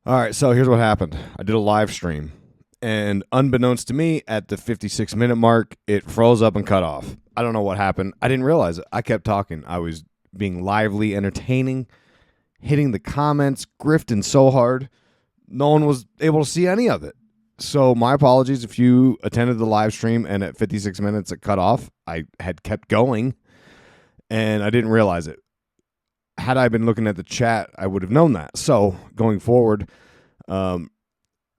All right, so here's what happened. I did a live stream, and unbeknownst to me, at the 56-minute mark, it froze up and cut off. I don't know what happened. I didn't realize it. I kept talking. I was being lively, entertaining, hitting the comments, grifting so hard, no one was able to see any of it. So my apologies if you attended the live stream and at 56 minutes it cut off. I had kept going, and I didn't realize it. Had I been looking at the chat, I would have known that. So going forward,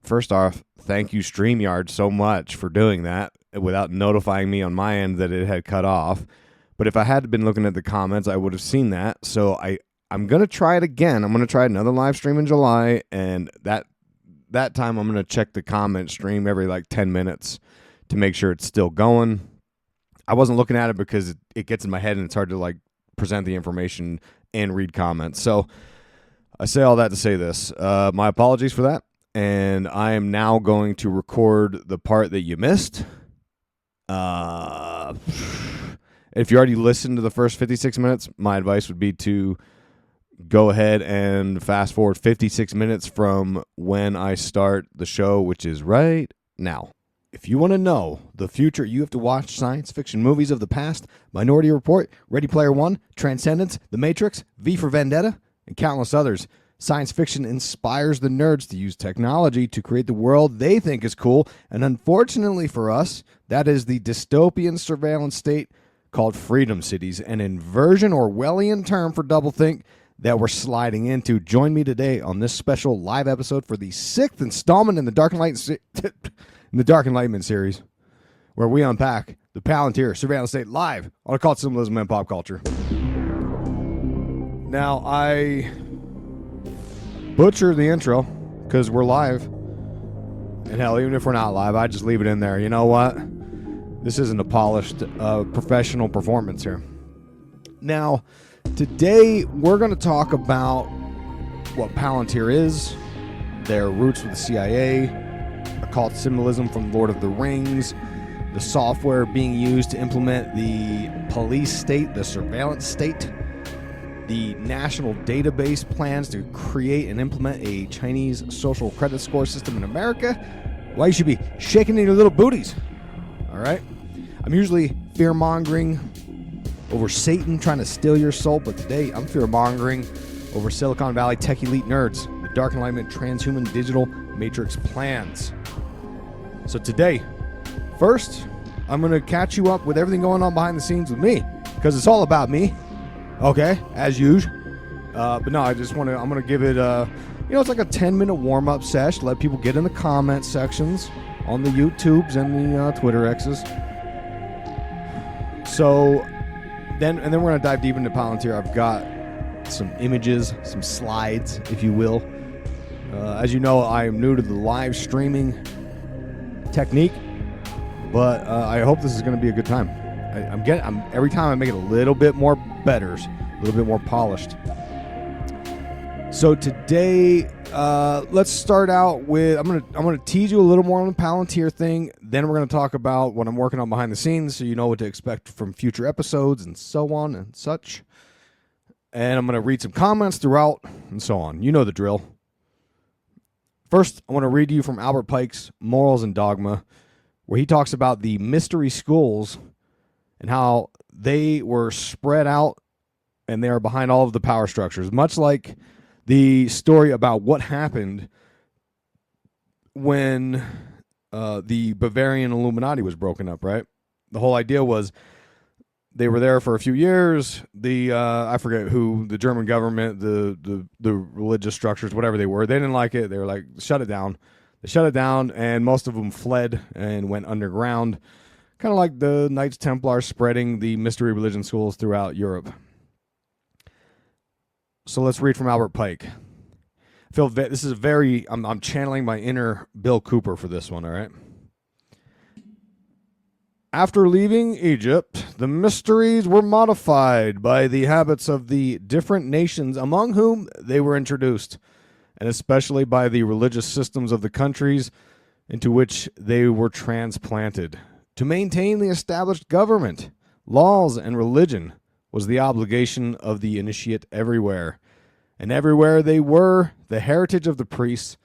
first off, thank you StreamYard so much for doing that without notifying me on my end that it had cut off. But if I had been looking at the comments, I would have seen that. So I'm going to try it again. I'm going to try another live stream in July, and that time I'm going to check the comment stream every like 10 minutes to make sure it's still going. I wasn't looking at it because it gets in my head and it's hard to like present the information and read comments. So I say all that to say this. My apologies for that. And I am now going to record the part that you missed. If you already listened to the first 56 minutes, my advice would be to go ahead and fast forward 56 minutes from when I start the show, which is right now. If you want to know the future, you have to watch science fiction movies of the past: Minority Report, Ready Player One, Transcendence, The Matrix, V for Vendetta, and countless others. Science fiction inspires the nerds to use technology to create the world they think is cool, and unfortunately for us, that is the dystopian surveillance state called Freedom Cities, an inversion Orwellian term for doublethink that we're sliding into. Join me today on this special live episode for the 6th installment in the Dark Enlightenment series, where we unpack the Palantir surveillance state live on Occult, Symbolism, and Pop Culture. Now, I butcher the intro because we're live. And hell, even if we're not live, I just leave it in there. You know what? This isn't a polished professional performance here. Now, today we're going to talk about what Palantir is, their roots with the CIA, occult symbolism from Lord of the Rings, the software being used to implement the police state, the surveillance state, the national database plans to create and implement a Chinese social credit score system in America, why you should be shaking in your little booties. All right? I'm usually fear-mongering over Satan trying to steal your soul, but today I'm fear-mongering over Silicon Valley tech elite nerds, the Dark Enlightenment transhuman digital matrix plans. So today, first, I'm going to catch you up with everything going on behind the scenes with me, because it's all about me, okay, as usual. But no, I'm going to give it, it's like a 10-minute warm-up sesh, let people get in the comment sections on the YouTubes and the Twitter X's. So then we're going to dive deep into Palantir. I've got some images, some slides, if you will. As you know, I am new to the live streaming technique, but I hope this is going to be a good time. Every time I make it a little bit more better, a little bit more polished. So today, let's start out with I'm gonna tease you a little more on the Palantir thing. Then we're gonna talk about what I'm working on behind the scenes, so you know what to expect from future episodes and so on and such. And I'm gonna read some comments throughout and so on. You know the drill. First, I want to read to you from Albert Pike's Morals and Dogma, where he talks about the mystery schools and how they were spread out and they are behind all of the power structures, much like the story about what happened when the Bavarian Illuminati was broken up, right? The whole idea was they were there for a few years. I forget who, the German government, the religious structures, whatever they didn't like it. They were like, shut it down. They shut it down, and most of them fled and went underground, kind of like the Knights Templar spreading the mystery religion schools throughout Europe. So let's read from Albert Pike. This is I'm channeling my inner Bill Cooper for this one, all right? After leaving Egypt, the mysteries were modified by the habits of the different nations among whom they were introduced, and especially by the religious systems of the countries into which they were transplanted. To maintain the established government, laws, and religion was the obligation of the initiate everywhere. And everywhere they were, the heritage of the priests,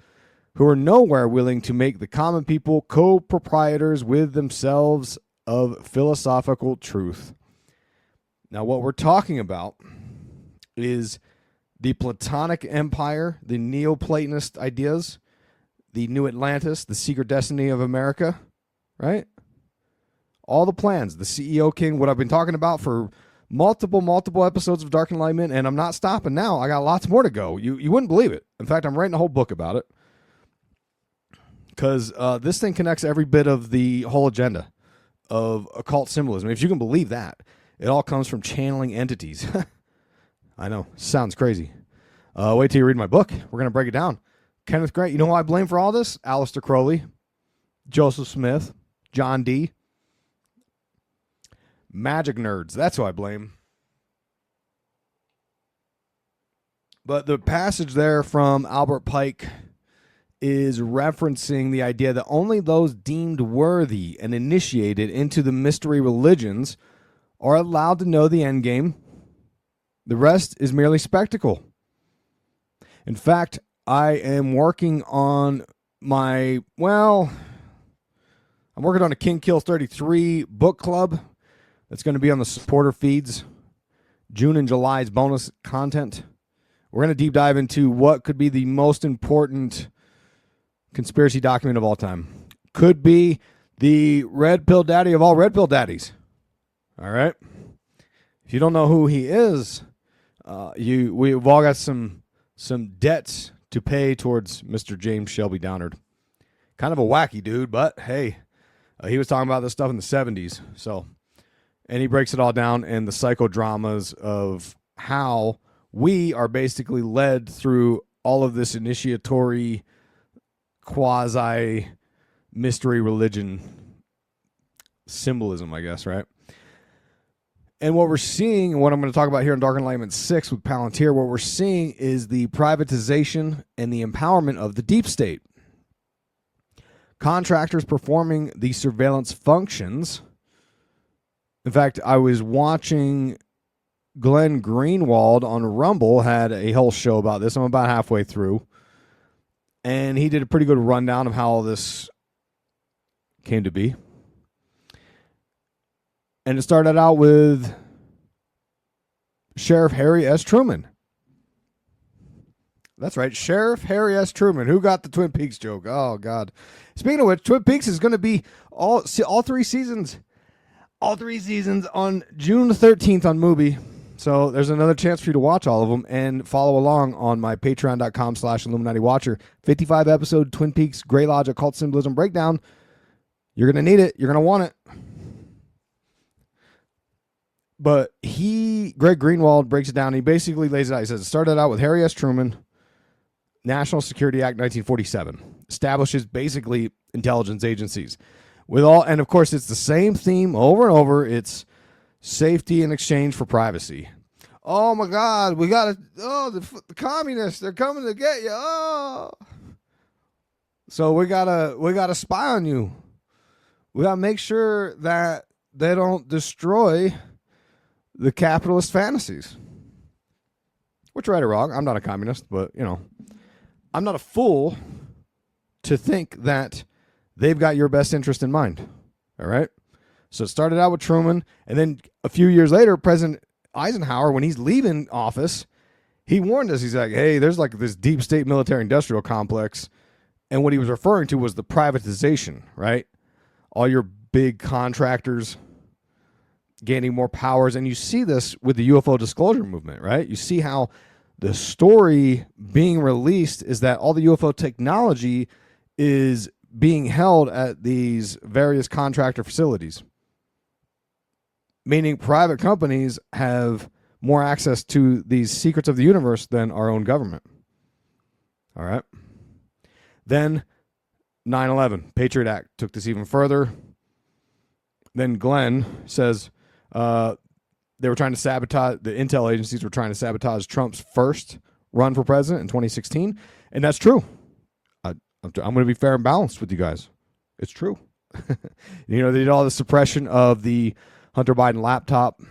who were nowhere willing to make the common people co-proprietors with themselves of philosophical truth. Now, what we're talking about is the Platonic Empire, the Neoplatonist ideas, the New Atlantis, the secret destiny of America, right? All the plans, the CEO King, what I've been talking about for multiple episodes of Dark Enlightenment, and I'm not stopping now. I got lots more to go. You wouldn't believe it. In fact, I'm writing a whole book about it because this thing connects every bit of the whole agenda of occult symbolism. If you can believe that, it all comes from channeling entities. I know, sounds crazy. Wait till you read my book. We're going to break it down. Kenneth Grant, you know who I blame for all this? Aleister Crowley, Joseph Smith, John Dee. Magic nerds, that's who I blame. But the passage there from Albert Pike is referencing the idea that only those deemed worthy and initiated into the mystery religions are allowed to know the end game. The rest is merely spectacle. In fact, I am working on I'm working on a King Kills 33 book club. That's going to be on the supporter feeds. June and July's bonus content. We're going to deep dive into what could be the most important conspiracy document of all time. Could be the red pill daddy of all red pill daddies. All right. If you don't know who he is, we've all got some debts to pay towards Mr. James Shelby Downard. Kind of a wacky dude, but hey, he was talking about this stuff in the 70s. And he breaks it all down in the psychodramas of how we are basically led through all of this initiatory quasi-mystery religion symbolism, I guess, right? And what we're seeing, and what I'm going to talk about here in Dark Enlightenment 6 with Palantir, what we're seeing is the privatization and the empowerment of the deep state. Contractors performing the surveillance functions. In fact, I was watching Glenn Greenwald on Rumble, had a whole show about this. I'm about halfway through. And he did a pretty good rundown of how all this came to be. And it started out with Sheriff Harry S. Truman. That's right, Sheriff Harry S. Truman. Who got the Twin Peaks joke? Oh, God. Speaking of which, Twin Peaks is going to be all three seasons. All three seasons on June 13th on Mubi. So there's another chance for you to watch all of them and follow along on my patreon.com/Illuminati Watcher. 55 episode Twin Peaks Grey Lodge Occult Symbolism breakdown. You're going to need it. You're going to want it. But Greg Greenwald breaks it down. He basically lays it out. He says it started out with Harry S. Truman, National Security Act 1947. Establishes basically intelligence agencies. And of course, it's the same theme over and over. It's safety in exchange for privacy. Oh my God, the communists, they're coming to get you. Oh, so we gotta spy on you. We gotta make sure that they don't destroy the capitalist fantasies. Which, right or wrong, I'm not a communist, but I'm not a fool to think that they've got your best interest in mind. All right. So it started out with Truman, and then a few years later, President Eisenhower, when he's leaving office, he warned us. He's like, hey, there's like this deep state military industrial complex. And what he was referring to was the privatization, right? All your big contractors gaining more powers. And you see this with the UFO disclosure movement, right? You see how the story being released is that all the UFO technology is being held at these various contractor facilities. Meaning private companies have more access to these secrets of the universe than our own government. All right. Then 9/11, Patriot Act, took this even further. Then Glenn says they were trying to sabotage, the intel agencies were trying to sabotage Trump's first run for president in 2016. And that's true. I'm going to be fair and balanced with you guys. It's true. They did all the suppression of the Hunter Biden laptop.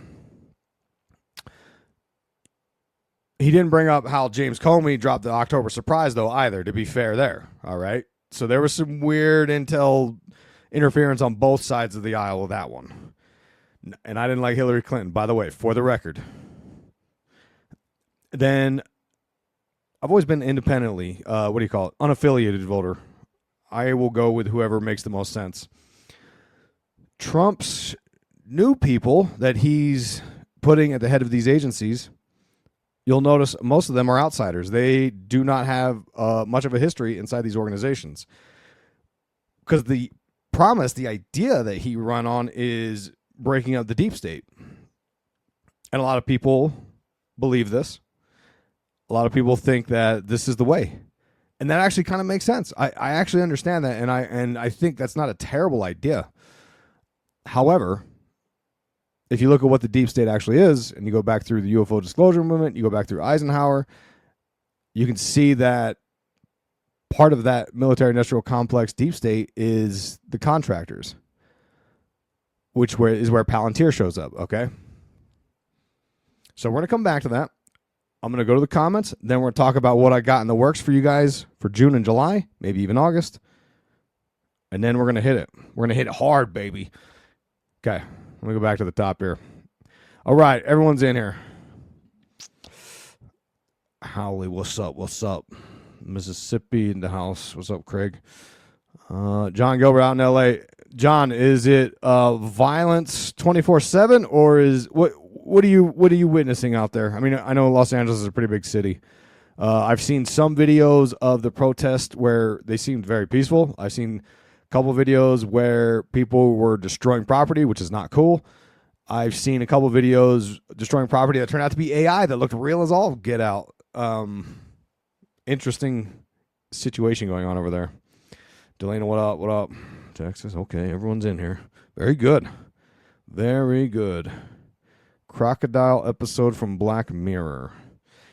He didn't bring up how James Comey dropped the October surprise, though, either, to be fair there. All right. So there was some weird intel interference on both sides of the aisle with that one. And I didn't like Hillary Clinton, by the way, for the record. Then I've always been independently, unaffiliated voter. I will go with whoever makes the most sense. Trump's new people that he's putting at the head of these agencies, you'll notice most of them are outsiders. They do not have much of a history inside these organizations. Because the promise, the idea that he run on is breaking up the deep state. And a lot of people believe this. A lot of people think that this is the way. And that actually kind of makes sense. I actually understand that, and I think that's not a terrible idea. However, if you look at what the deep state actually is, and you go back through the UFO disclosure movement, you go back through Eisenhower, you can see that part of that military-industrial complex deep state is the contractors, which is where Palantir shows up, okay? So we're going to come back to that. I'm going to go to the comments. Then we're going to talk about what I got in the works for you guys for June and July, maybe even August. And then we're going to hit it. We're going to hit it hard, baby. Okay. Let me go back to the top here. All right. Everyone's in here. Howley, what's up? What's up? Mississippi in the house. What's up, Craig? John Gilbert out in L.A. John, is it violence 24/7 or is what are you witnessing out there? I mean, I know Los Angeles is a pretty big city. I've seen some videos of the protest where they seemed very peaceful. I've seen a couple videos where people were destroying property, which is not cool. I've seen a couple videos destroying property that turned out to be AI that looked real as all get out. Interesting situation going on over there. Delana, what up? What up? Texas. Okay, everyone's in here. Very good. Very good. Crocodile episode from Black Mirror.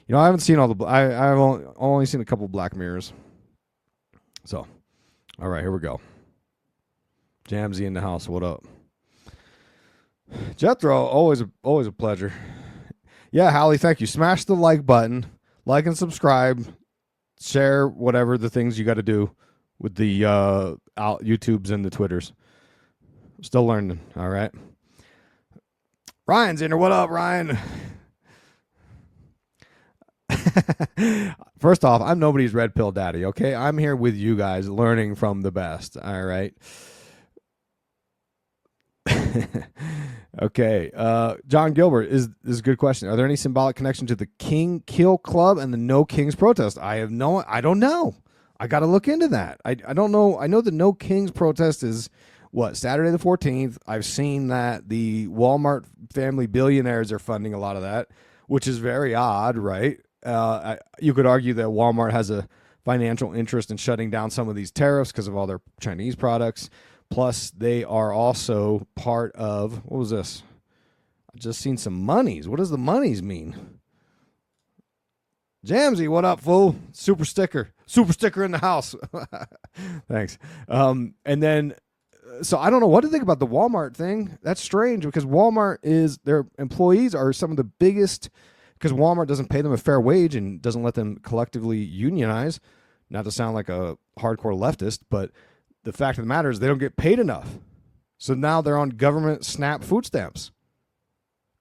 You know, I haven't seen all the... I've only seen a couple Black Mirrors. So, all right, here we go. Jamsy in the house. What up? Jethro, always a pleasure. Yeah, Hallie, thank you. Smash the like button. Like and subscribe. Share whatever the things you got to do with the YouTubes and the Twitters. Still learning, all right? Ryan's in here. What up, Ryan? First off, I'm nobody's red pill daddy, okay? I'm here with you guys learning from the best, all right? Okay. John Gilbert, this is a good question. Are there any symbolic connection to the King Kill Club and the No Kings protest? I don't know. I got to look into that. I don't know. I know the No Kings protest is Saturday the 14th. I've seen that the Walmart family billionaires are funding a lot of that, which is very odd, right? You could argue that Walmart has a financial interest in shutting down some of these tariffs because of all their Chinese products. Plus, they are also part of, what was this? I just seen some monies. What does the monies mean? Jamsy, what up, fool? Super sticker in the house. Thanks. And then, so I don't know what to think about the Walmart thing. That's strange because Walmart their employees are some of the biggest, because Walmart doesn't pay them a fair wage and doesn't let them collectively unionize. Not to sound like a hardcore leftist, but the fact of the matter is they don't get paid enough. So now they're on government SNAP food stamps.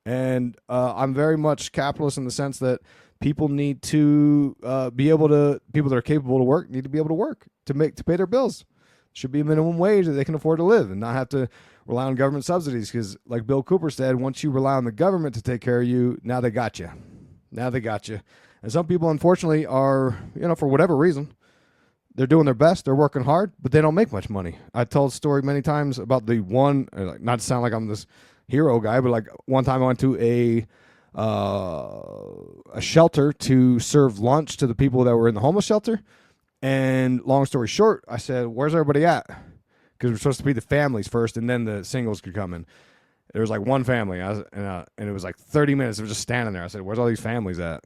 And I'm very much capitalist in the sense that people need to people that are capable to work need to be able to work to pay their bills. Should be a minimum wage that they can afford to live and not have to rely on government subsidies. Because like Bill Cooper said, once you rely on the government to take care of you, now they got you. And some people, unfortunately, are, for whatever reason, they're doing their best. They're working hard, but they don't make much money. I told a story many times about the one, not to sound like I'm this hero guy, but like one time I went to a shelter to serve lunch to the people that were in the homeless shelter. And long story short, I said, where's everybody at? Because we're supposed to be the families first, and then the singles could come in. There was like one family, and it was like 30 minutes of just standing there. I said, where's all these families at?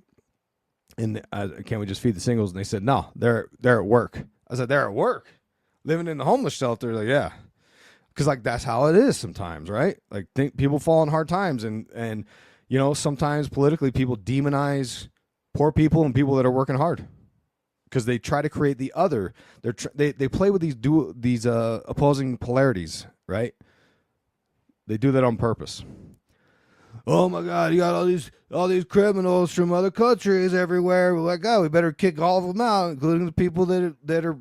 And can't we just feed the singles? And they said, no, they're at work. I said, they're at work? Living in the homeless shelter? Like, yeah. Because, like, that's how it is sometimes, right? Like, people fall on hard times. And sometimes politically people demonize poor people and people that are working hard, because they try to create the other. They play with these opposing polarities, right? They do that on purpose. Oh my God, you got all these criminals from other countries everywhere. We're like, oh, we better kick all of them out, including the people that are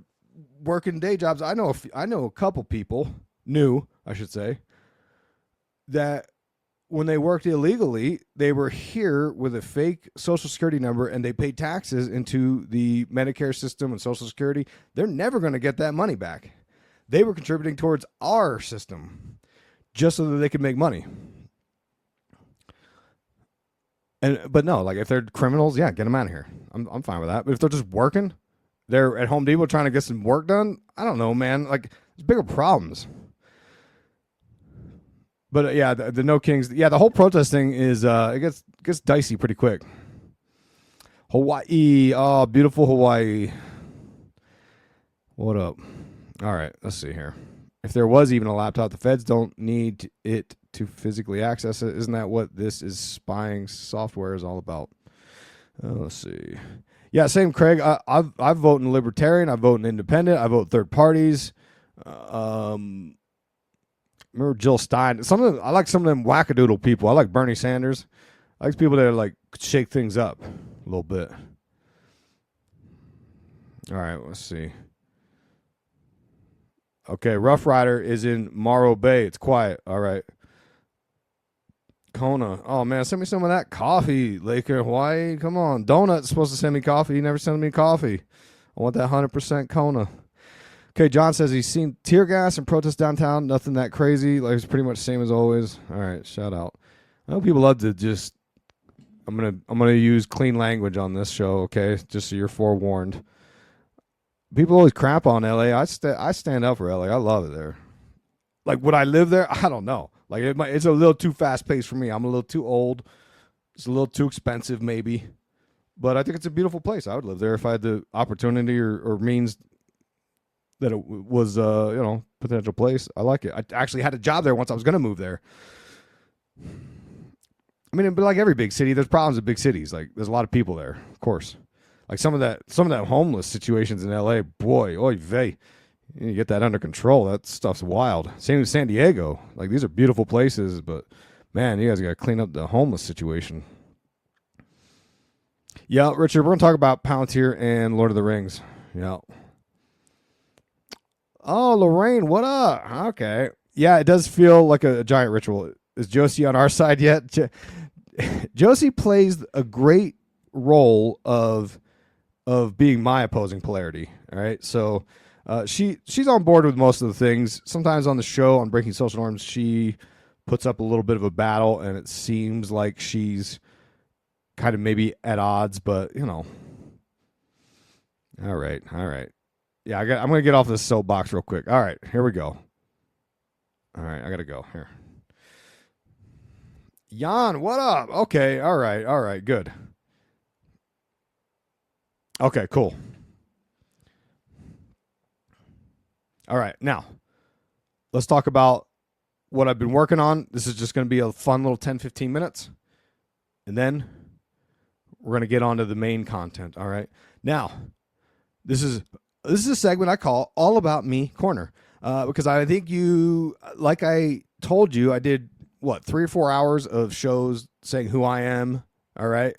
working day jobs. I know a couple people, I should say, that when they worked illegally, they were here with a fake Social Security number and they paid taxes into the Medicare system and Social Security. They're never going to get that money back. They were contributing towards our system just so that they could make money. But no, like if they're criminals, yeah, get them out of here. I'm fine with that. But if they're just working, they're at Home Depot trying to get some work done, I don't know, man. Like, there's bigger problems. But yeah, the No Kings, yeah, the whole protest thing is it gets dicey pretty quick. Hawaii, oh, beautiful Hawaii. What up? All right, let's see here. If there was even a laptop, the feds don't need it to physically access it. Isn't that what this is spying software is all about? Let's see. Yeah, same, Craig. I vote in libertarian. I vote in independent. I vote third parties. Remember Jill Stein? I like some of them wackadoodle people. I like Bernie Sanders. I like people that like shake things up a little bit. All right, let's see. Okay, Rough Rider is in Morro Bay. It's quiet. All right. Kona. Oh, man, send me some of that coffee, Laker, Hawaii. Come on. Donut's supposed to send me coffee. He never sent me coffee. I want that 100% Kona. Okay, John says he's seen tear gas and protests downtown. Nothing that crazy. Like, it's pretty much the same as always. All right, shout out. I know people love to just... I'm gonna use clean language on this show, okay? Just so you're forewarned. People always crap on LA. I stand up for LA. I love it there. Like, would I live there? I don't know. Like, it's a little too fast-paced for me. I'm a little too old. It's a little too expensive, maybe. But I think it's a beautiful place. I would live there if I had the opportunity or means that it was, potential place. I like it. I actually had a job there once I was going to move there. I mean, it'd be like every big city. There's problems with big cities. Like, there's a lot of people there, of course. Like, some of that homeless situations in L.A., boy, oy vey. You get that under control. That stuff's wild. Same with San Diego. Like, these are beautiful places, but, man, you guys got to clean up the homeless situation. Yeah, Richard, we're going to talk about Palantir and Lord of the Rings. Yeah. Oh, Lorraine, what up? Okay. Yeah, it does feel like a giant ritual. Is Josie on our side yet? Josie plays a great role of being my opposing polarity. All right, so she's on board with most of the things. Sometimes on the show on Breaking Social Norms, she puts up a little bit of a battle, and it seems like she's kind of maybe at odds. But all right. Yeah, I'm gonna get off this soapbox real quick. All right, here we go. All right, I gotta go here. Jan, what up? Okay, all right, good. Okay, cool. All right, now, let's talk about what I've been working on. This is just going to be a fun little 10, 15 minutes. And then we're going to get on to the main content, all right? Now, this is a segment I call All About Me Corner. Because I think like I told you, I did, 3 or 4 hours of shows saying who I am, all right?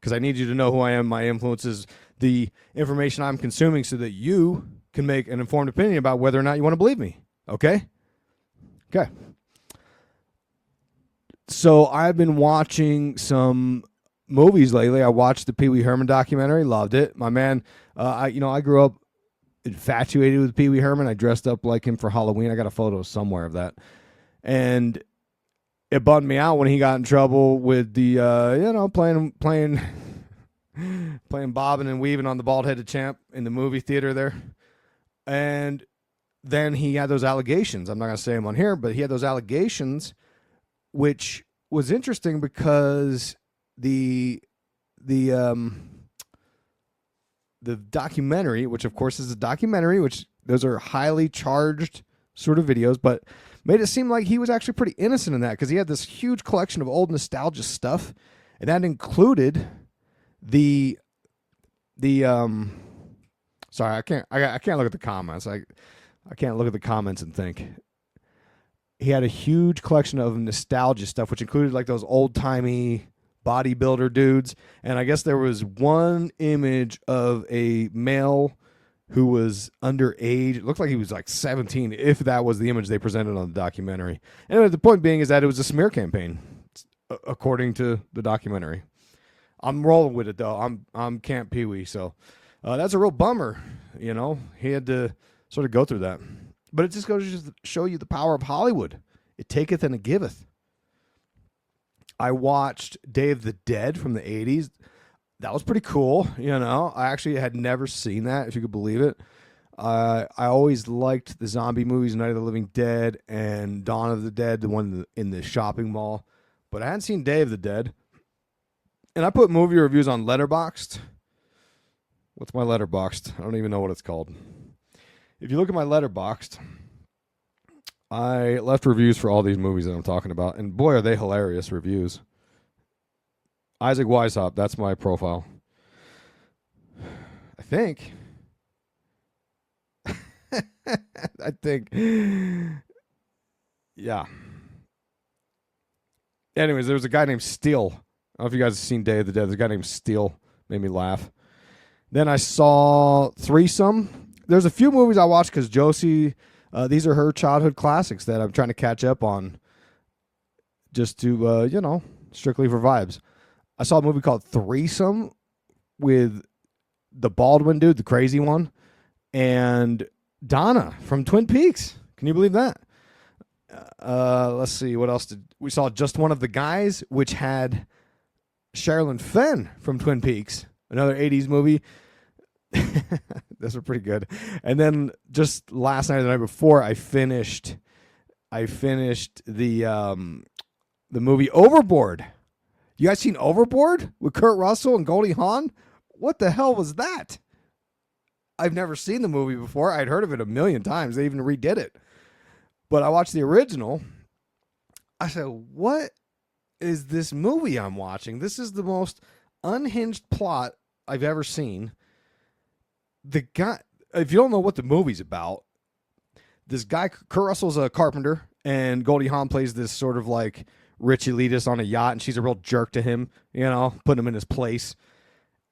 Because I need you to know who I am, my influences, the information I'm consuming so that you can make an informed opinion about whether or not you want to believe me, okay? Okay. So I've been watching some movies lately. I watched the Pee Wee Herman documentary, loved it. My man, I grew up infatuated with Pee Wee Herman. I dressed up like him for Halloween. I got a photo somewhere of that. And it bummed me out when he got in trouble with the, playing bobbing and weaving on the bald-headed champ in the movie theater there. And then he had those allegations. I'm not going to say them on here, but he had those allegations, which was interesting because the documentary, which of course is a documentary, which those are highly charged sort of videos, but made it seem like he was actually pretty innocent in that because he had this huge collection of old nostalgia stuff, and that included The sorry, I can't look at the comments. I can't look at the comments and think. He had a huge collection of nostalgia stuff, which included like those old timey bodybuilder dudes. And I guess there was one image of a male who was underage. It looked like he was like 17, if that was the image they presented on the documentary. Anyway, the point being is that it was a smear campaign, according to the documentary. I'm rolling with it though. I'm Camp Pee Wee, so that's a real bummer. You know, he had to sort of go through that. But it just goes to just show you the power of Hollywood. It taketh and it giveth. I watched Day of the Dead from the 80s. That was pretty cool, you know. I actually had never seen that, if you could believe it. I always liked the zombie movies, Night of the Living Dead and Dawn of the Dead, the one in the shopping mall. But I hadn't seen Day of the Dead. And I put movie reviews on Letterboxd. What's my Letterboxd? I don't even know what it's called. If you look at my Letterboxd, I left reviews for all these movies that I'm talking about. And boy, are they hilarious reviews. Isaac Weishaupt, that's my profile. I think. I think. Yeah. Anyways, there was a guy named Steele. I don't know if you guys have seen Day of the Dead. There's a guy named Steele. Made me laugh. Then I saw Threesome. There's a few movies I watched because Josie, these are her childhood classics that I'm trying to catch up on just to, strictly for vibes. I saw a movie called Threesome with the Baldwin dude, the crazy one, and Donna from Twin Peaks. Can you believe that? Let's see. What else did we saw? Just One of the Guys, which had Sherilyn Fenn from Twin Peaks, another 80s movie. Those were pretty good. And then just last night or the night before, I finished the movie Overboard. You guys seen Overboard with Kurt Russell and Goldie Hawn? What the hell was that? I've never seen the movie before. I'd heard of it a million times. They even redid it. But I watched the original. I said, what is this movie I'm watching? This is the most unhinged plot I've ever seen. The guy, if you don't know what the movie's about, this guy, Kurt Russell's a carpenter, and Goldie Hawn plays this sort of like rich elitist on a yacht, and she's a real jerk to him, putting him in his place.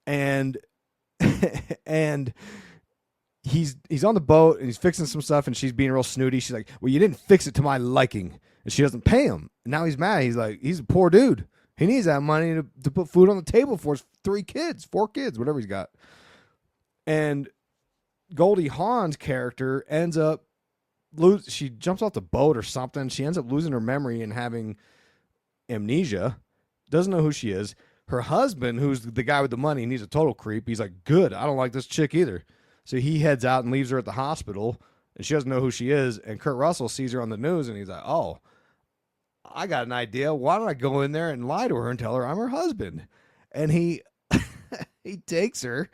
And and he's on the boat, and he's fixing some stuff, and she's being real snooty. She's like, well, you didn't fix it to my liking. And she doesn't pay him. And now he's mad. He's like, he's a poor dude. He needs that money to put food on the table for his 4 kids, whatever he's got. And Goldie Hawn's character ends up she jumps off the boat or something. She ends up losing her memory and having amnesia. Doesn't know who she is. Her husband, who's the guy with the money, and he's a total creep. He's like, good, I don't like this chick either. So he heads out and leaves her at the hospital, and she doesn't know who she is. And Kurt Russell sees her on the news, and he's like, oh, I got an idea. Why don't I go in there and lie to her and tell her I'm her husband? And he takes her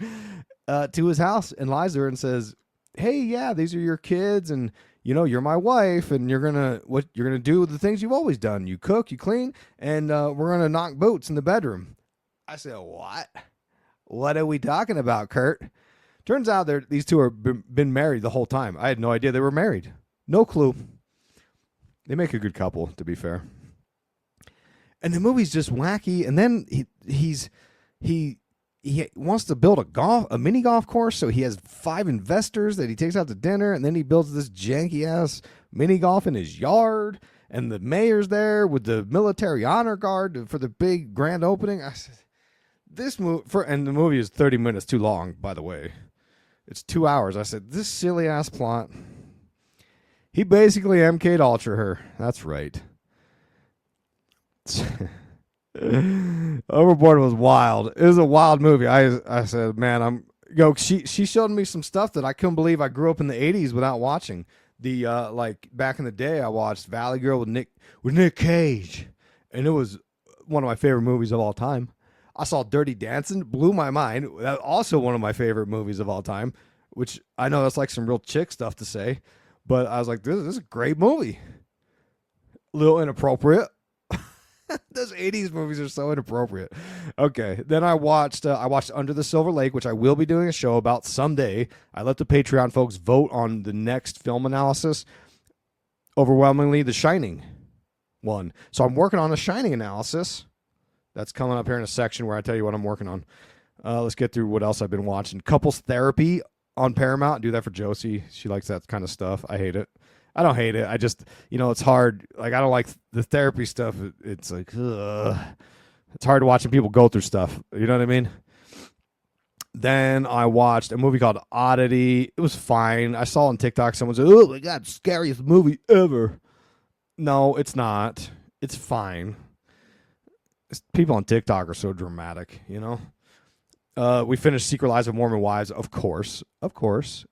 to his house and lies to her and says, hey, yeah, these are your kids, and you're my wife, and you're gonna do the things you've always done. You cook, you clean, and we're gonna knock boots in the bedroom. I said, what? What are we talking about, Kurt? Turns out these two have been married the whole time. I had no idea they were married. No clue. They make a good couple, to be fair. And the movie's just wacky. And then he wants to build a mini golf course. So he has 5 investors that he takes out to dinner, and then he builds this janky ass mini golf in his yard. And the mayor's there with the military honor guard for the big grand opening. I said, and the movie is 30 minutes too long, by the way. It's 2 hours. I said, this silly ass plot. He basically MK'd Ultra her. That's right. Overboard was wild. It was a wild movie. I said, man, she showed me some stuff that I couldn't believe I grew up in the 80s without watching. The like back in the day, I watched Valley Girl with Nick Cage, and it was one of my favorite movies of all time. I saw Dirty Dancing, blew my mind. That's also one of my favorite movies of all time, which I know that's like some real chick stuff to say, but I was like, this is a great movie. A little inappropriate. Those 80s movies are so inappropriate. Okay, then I watched Under the Silver Lake, which I will be doing a show about someday. I let the Patreon folks vote on the next film analysis. Overwhelmingly, The Shining won. So I'm working on a Shining analysis. That's coming up here in a section where I tell you what I'm working on. Let's get through what else I've been watching. Couples Therapy on Paramount. Do that for Josie. She likes that kind of stuff. I hate it. I don't hate it. I just, it's hard. Like, I don't like the therapy stuff. It's like, ugh. It's hard watching people go through stuff. You know what I mean? Then I watched a movie called Oddity. It was fine. I saw on TikTok someone said, "Oh my God, scariest movie ever." No, it's not. It's fine. People on TikTok are so dramatic, We finished Secret Lives of Mormon Wives, of course.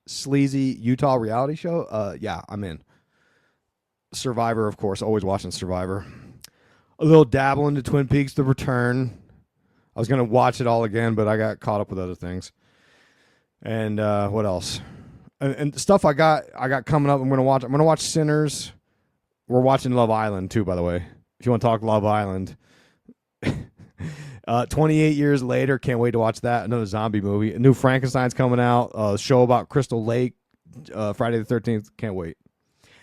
Sleazy Utah reality show. Yeah, I'm in. Survivor, of course. Always watching Survivor. A little dabble into Twin Peaks: The Return. I was gonna watch it all again, but I got caught up with other things. And what else? And stuff I got coming up. I'm gonna watch Sinners. We're watching Love Island too, by the way. If you want to talk Love Island. 28 years later, can't wait to watch that. Another zombie movie. A new Frankenstein's coming out. A show about Crystal Lake. Friday the 13th. Can't wait.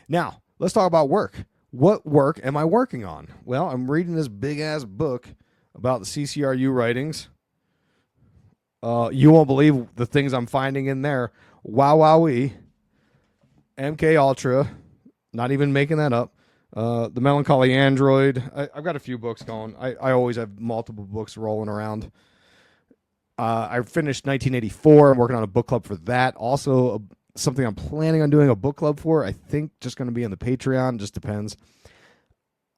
Now, let's talk about work. What work am I working on? Well, I'm reading this big-ass book about the CCRU writings. You won't believe the things I'm finding in there. Wowee. MK Ultra. Not even making that up. The Melancholy Android. I've got a few books going. I always have multiple books rolling around. I finished 1984. I'm working on a book club for that. Also, something I'm planning on doing a book club for. I think just going to be on the Patreon. Just depends.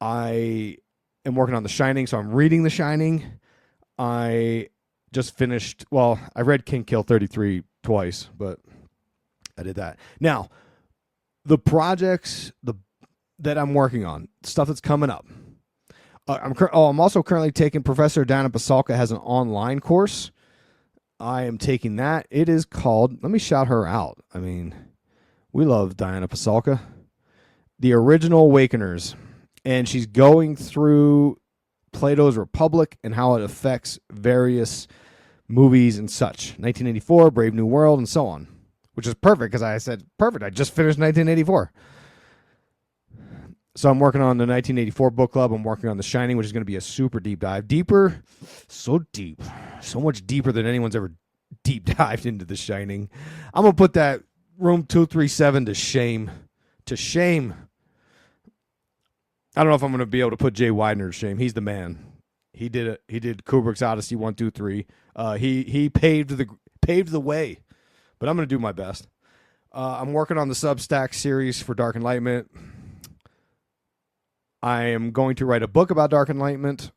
I am working on The Shining, so I'm reading The Shining. I just finished. Well, I read King Kill 33 twice, but I did that. Now, the projects that I'm working on, stuff that's coming up. I'm also currently taking Professor Dana Pasalka has an online course. I am taking that. It is called, let me shout her out. I mean, we love Diana Pasalka. The Original Awakeners. And she's going through Plato's Republic and how it affects various movies and such. 1984, Brave New World, and so on. Which is perfect because I said, perfect, I just finished 1984. So I'm working on the 1984 book club. I'm working on The Shining, which is going to be a super deep dive. Deeper, so deep. So much deeper than anyone's ever deep dived into The Shining. I'm going to put that room 237 to shame. To shame. I don't know if I'm going to be able to put Jay Widener to shame. He's the man. He did it. He did Kubrick's Odyssey 1, 2, 3. He paved the way. But I'm going to do my best. I'm working on the Substack series for Dark Enlightenment. I am going to write a book about Dark Enlightenment.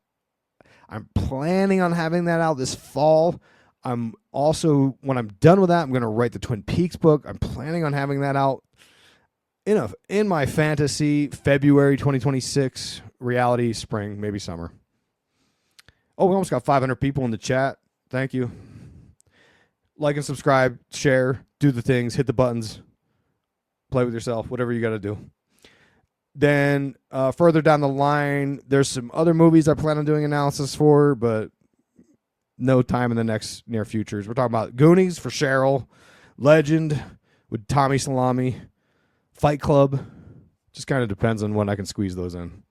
I'm planning on having that out this fall. I'm also, when I'm done with that, I'm going to write the Twin Peaks book. I'm planning on having that out in my fantasy February 2026, reality spring, maybe summer. Oh, we almost got 500 people in the chat. Thank you. Like and subscribe, share, do the things, hit the buttons, play with yourself, whatever you got to do. Then further down the line, there's some other movies I plan on doing analysis for, but no time in the next near futures. We're talking about Goonies for Cheryl, Legend with Tommy Salami, Fight Club. Just kind of depends on when I can squeeze those in.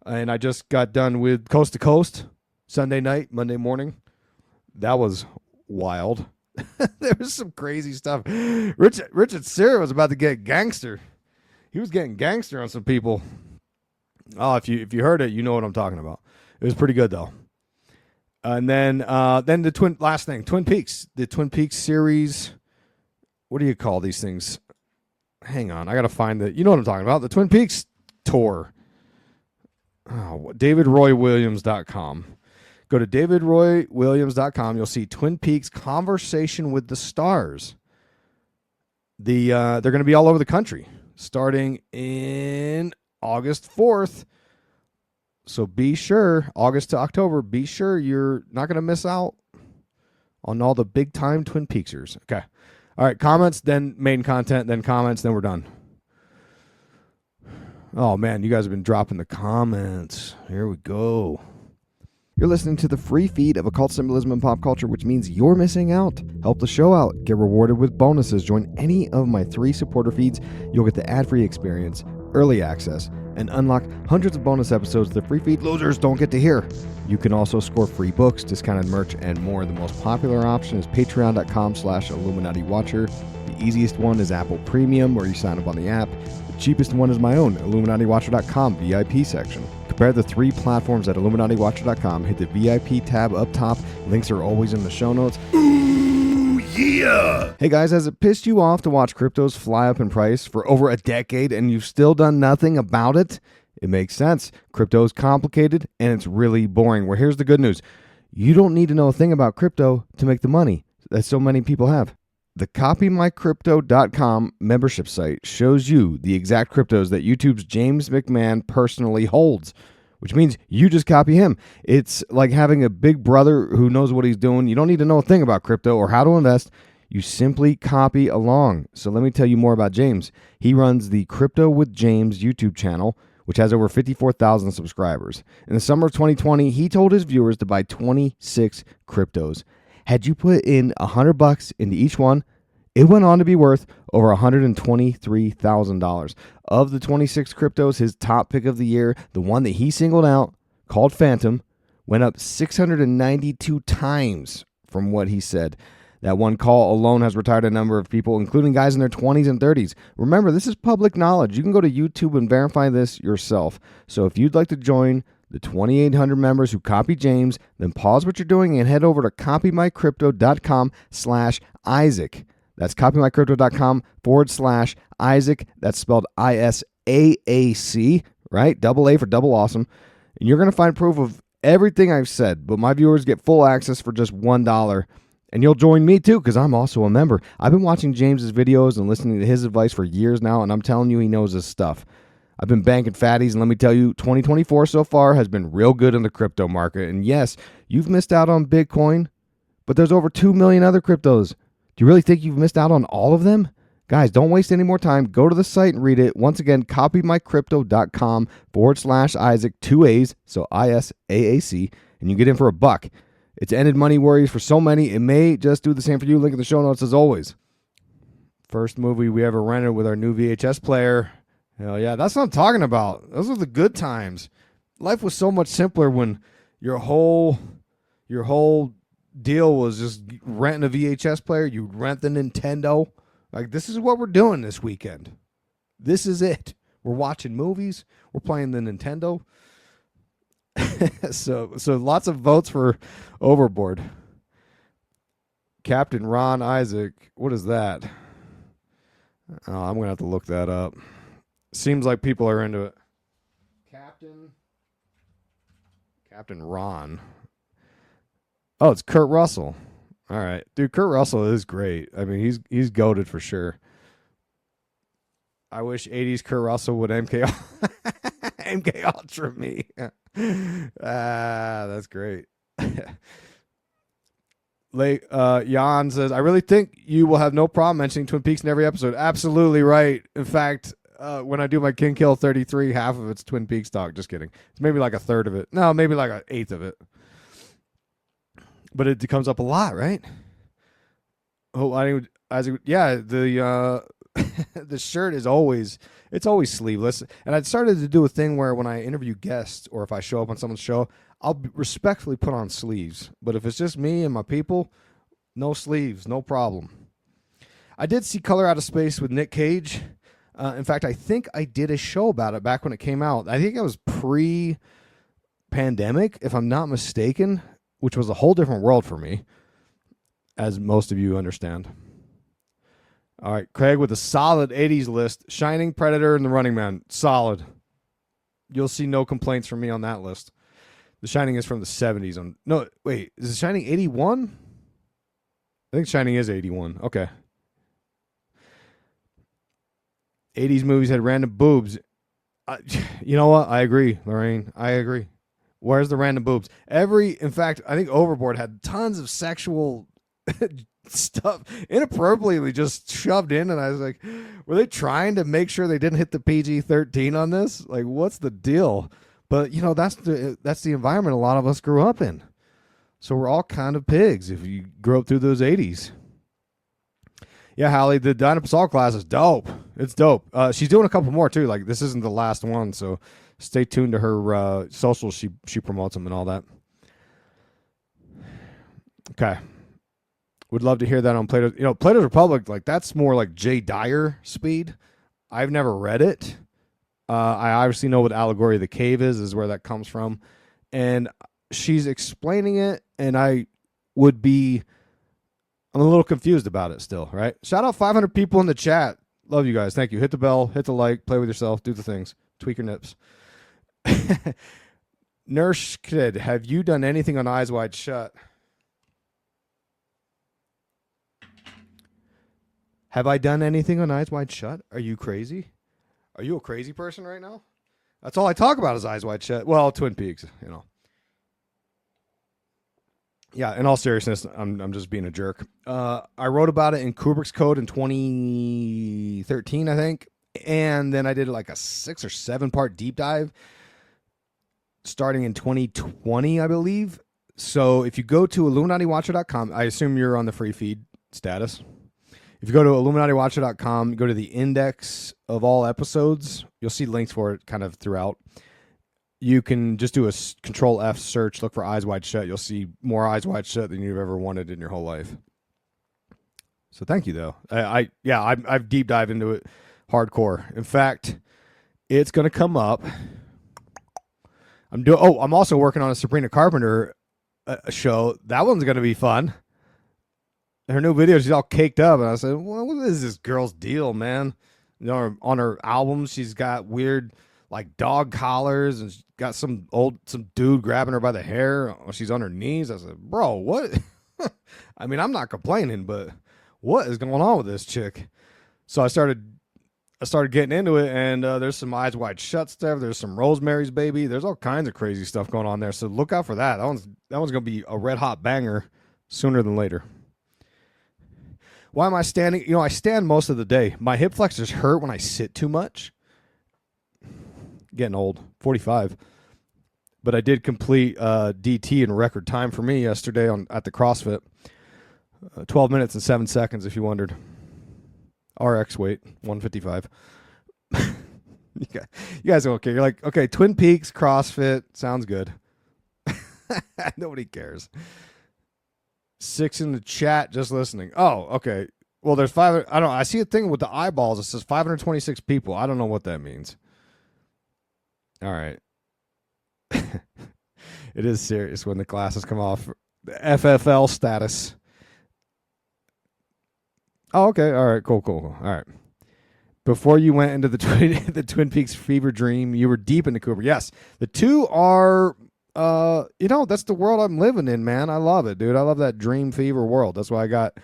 And I just got done with Coast to Coast, Sunday night, Monday morning. That was wild. There was some crazy stuff. Richard Serra was about to get gangster. He was getting gangster on some people. Oh, if you heard it, you know what I'm talking about. It was pretty good though. And then the Twin Peaks, the Twin Peaks series. What do you call these things? Hang on, I gotta find you know what I'm talking about. The Twin Peaks tour. Oh, DavidRoyWilliams.com. Go to DavidRoyWilliams.com. You'll see Twin Peaks Conversation with the Stars. They're going to be all over the country, starting in August 4th. So be sure, August to October, be sure you're not going to miss out on all the big-time Twin Peaksers. Okay. All right, comments, then main content, then comments, then we're done. Oh, man, you guys have been dropping the comments. Here we go. You're listening to the free feed of Occult Symbolism and Pop Culture, which means you're missing out. Help the show out. Get rewarded with bonuses. Join any of my 3 supporter feeds. You'll get the ad-free experience, early access, and unlock hundreds of bonus episodes the free feed losers don't get to hear. You can also score free books, discounted merch, and more. The most popular option is patreon.com/IlluminatiWatcher. The easiest one is Apple Premium, where you sign up on the app. The cheapest one is my own, IlluminatiWatcher.com VIP section. Compare the 3 platforms at IlluminatiWatcher.com. Hit the VIP tab up top. Links are always in the show notes. Ooh, yeah! Hey guys, has it pissed you off to watch cryptos fly up in price for over a decade and you've still done nothing about it? It makes sense. Crypto is complicated and it's really boring. Well, here's the good news. You don't need to know a thing about crypto to make the money that so many people have. The CopyMyCrypto.com membership site shows you the exact cryptos that YouTube's James McMahons personally holds, which means you just copy him. It's like having a big brother who knows what he's doing. You don't need to know a thing about crypto or how to invest. You simply copy along. So let me tell you more about James. He runs the Crypto with James YouTube channel, which has over 54,000 subscribers. In the summer of 2020, he told his viewers to buy 26 cryptos. Had you put in $100 into each one, it went on to be worth over $123,000. Of the 26 cryptos, his top pick of the year, the one that he singled out, called Phantom, went up 692 times from what he said. That one call alone has retired a number of people, including guys in their 20s and 30s. Remember, this is public knowledge. You can go to YouTube and verify this yourself. So if you'd like to join the 2,800 members who copy James, then pause what you're doing and head over to copymycrypto.com/Isaac. That's copymycrypto.com/Isaac. That's spelled ISAAC, right? Double A for double awesome. And you're going to find proof of everything I've said, but my viewers get full access for just $1. And you'll join me too, because I'm also a member. I've been watching James's videos and listening to his advice for years now, and I'm telling you, he knows his stuff. I've been banking fatties, and let me tell you, 2024 so far has been real good in the crypto market. And yes, you've missed out on Bitcoin, but there's over 2 million other cryptos. Do you really think you've missed out on all of them? Guys, don't waste any more time. Go to the site and read it. Once again, copymycrypto.com/Isaac, 2 A's, so ISAAC, and you get in for $1. It's ended money worries for so many. It may just do the same for you. Link in the show notes as always. First movie we ever rented with our new VHS player. Hell yeah, that's what I'm talking about. Those are the good times. Life was so much simpler when your whole deal was just renting a VHS player. You'd rent the Nintendo. Like, this is what we're doing this weekend. This is it. We're watching movies. We're playing the Nintendo. So lots of votes for Overboard. Captain Ron Isaac. What is that? Oh, I'm going to have to look that up. Seems like people are into it. Captain Ron. Oh, it's Kurt Russell. All right. Dude, Kurt Russell is great. I mean, he's goated for sure. I wish 80s Kurt Russell would MK Ultra me. That's great. Jan says, I really think you will have no problem mentioning Twin Peaks in every episode. Absolutely right. In fact, when I do my King Kill 33, half of it's Twin Peaks talk. Just kidding. It's maybe like a third of it. No, maybe like an eighth of it. But it comes up a lot, right? Oh, the the shirt is always sleeveless. And I started to do a thing where when I interview guests or if I show up on someone's show, I'll respectfully put on sleeves. But if it's just me and my people, no sleeves, no problem. I did see Color Out of Space with Nick Cage. In fact, I think I did a show about it back when it came out. I think it was pre-pandemic, if I'm not mistaken, which was a whole different world for me, as most of you understand. All right, Craig with a solid 80s list. Shining, Predator, and The Running Man. Solid. You'll see no complaints from me on that list. The Shining is from the 70s. No, wait, is The Shining 81? I think Shining is 81. Okay. 80s movies had random boobs. You know what? I agree, Lorraine. I agree. Where's the random boobs? In fact, I think Overboard had tons of sexual stuff inappropriately just shoved in, and I was like, Were they trying to make sure they didn't hit the PG-13 on this? Like, what's the deal? But that's the environment a lot of us grew up in. So we're all kind of pigs if you grew up through those 80s. Yeah, Hallie, the Dinah Pascal class is dope. It's dope. She's doing a couple more too. Like, this isn't the last one, so stay tuned to her socials. She promotes them and all that. Okay. Would love to hear that on Plato's. Plato's Republic, like, that's more like Jay Dyer speed. I've never read it. I obviously know what Allegory of the Cave is where that comes from. And she's explaining it, and I'm a little confused about it still, right? Shout out 500 people in the chat. Love you guys. Thank you. Hit the bell, hit the like, play with yourself, do the things, tweak your nips. Nurse Kid, have you done anything on Eyes Wide Shut? Have I done anything on Eyes Wide Shut? Are you crazy? Are you a crazy person right now? That's all I talk about is Eyes Wide Shut. Well, Twin Peaks, Yeah, in all seriousness, I'm just being a jerk. I wrote about it in Kubrick's Code in 2013, I think. And then I did like a 6 or 7 part deep dive starting in 2020, I believe. So if you go to IlluminatiWatcher.com, I assume you're on the free feed status. If you go to IlluminatiWatcher.com, go to the index of all episodes, you'll see links for it kind of throughout. You can just do a Control F search, look for Eyes Wide Shut. You'll see more Eyes Wide Shut than you've ever wanted in your whole life. So thank you, though. I've deep dived into it hardcore. In fact, it's going to come up. I'm also working on a Sabrina Carpenter show. That one's going to be fun. Her new video, she's all caked up, and I said, well, what is this girl's deal, man? On her album, she's got weird, like, dog collars, and she's got some dude grabbing her by the hair when she's on her knees. I said, bro, what? I mean, I'm not complaining, but what is going on with this chick? So I started getting into it, and there's some Eyes Wide Shut stuff. There's some Rosemary's Baby. There's all kinds of crazy stuff going on there. So look out for that. That one's gonna be a red hot banger sooner than later. Why am I standing? I stand most of the day. My hip flexors hurt when I sit too much. Getting old, 45. But I did complete DT in record time for me yesterday at the CrossFit. 12 minutes and 7 seconds, if you wondered. RX weight, 155. You guys don't care. You're like, okay, Twin Peaks, CrossFit, sounds good. Nobody cares. 6 in the chat, just listening. Oh, okay. Well, there's 5. I don't know. I see a thing with the eyeballs. It says 526 people. I don't know what that means. All right. It is serious when the glasses come off. The FFL status. Oh, okay. All right. Cool. All right. Before you went into the Twin Peaks fever dream, you were deep into Cooper. Yes. The two are... that's the world I'm living in, man. I love it, dude. I love that dream fever world. That's why I got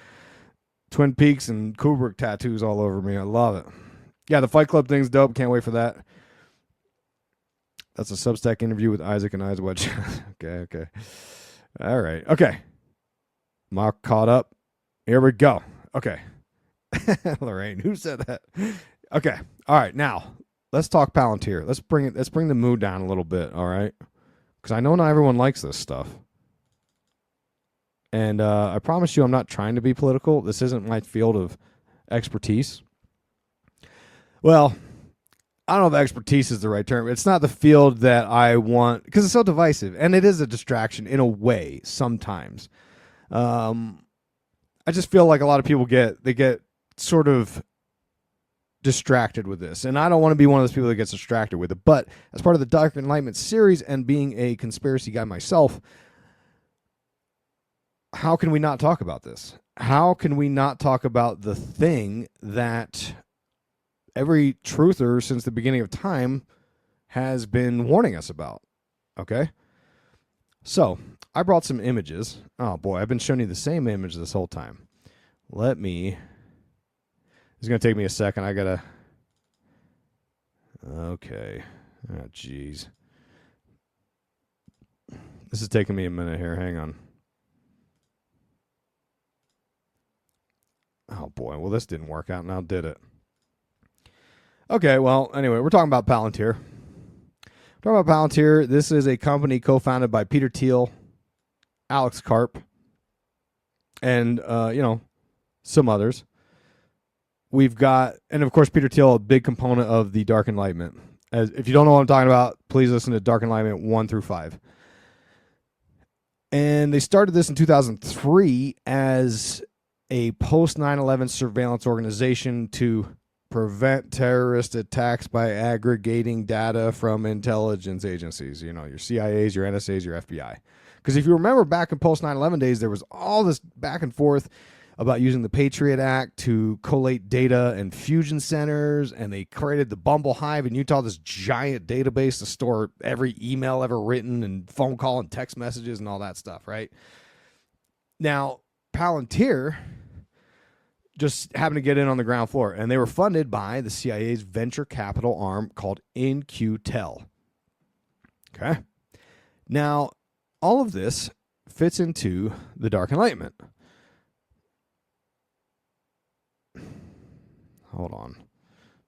Twin Peaks and Kubrick tattoos all over me. I love it. Yeah, the Fight Club thing's dope. Can't wait for that. That's a Substack interview with Isaac and Eyes Wide Shut. Okay. All right. Okay. I'm all caught up. Here we go. Okay. Lorraine, who said that? Okay. All right. Now, let's talk Palantir. Let's bring the mood down a little bit, all right? Because I know not everyone likes this stuff. And I promise you I'm not trying to be political. This isn't my field of expertise. Well, I don't know if expertise is the right term. It's not the field that I want, because it's so divisive. And it is a distraction in a way sometimes. I just feel like a lot of people get sort of distracted with this, and I don't want to be one of those people that gets distracted with it. But as part of the Dark Enlightenment series and being a conspiracy guy myself, how can we not talk about this? How can we not talk about the thing that every truther since the beginning of time has been warning us about? Okay, so I brought some images. Oh boy, I've been showing you the same image this whole time. It's going to take me a second. I got to... Okay. Oh, jeez. This is taking me a minute here. Hang on. Oh, boy. Well, this didn't work out. Now did it? Okay, well, anyway, we're talking about Palantir. This is a company co-founded by Peter Thiel, Alex Karp, and some others. We've got, and of course, Peter Thiel, a big component of the Dark Enlightenment. As if you don't know what I'm talking about, please listen to Dark Enlightenment 1 through 5. And they started this in 2003 as a post 9/11 surveillance organization to prevent terrorist attacks by aggregating data from intelligence agencies, your CIAs, your NSAs, your FBI. Because if you remember back in post 9/11 days, there was all this back and forth about using the Patriot Act to collate data in fusion centers, and they created the Bumble Hive in Utah, this giant database to store every email ever written and phone call and text messages and all that stuff, right? Now, Palantir just happened to get in on the ground floor, and they were funded by the CIA's venture capital arm called In-Q-Tel. Okay? Now, all of this fits into the Dark Enlightenment. Hold on.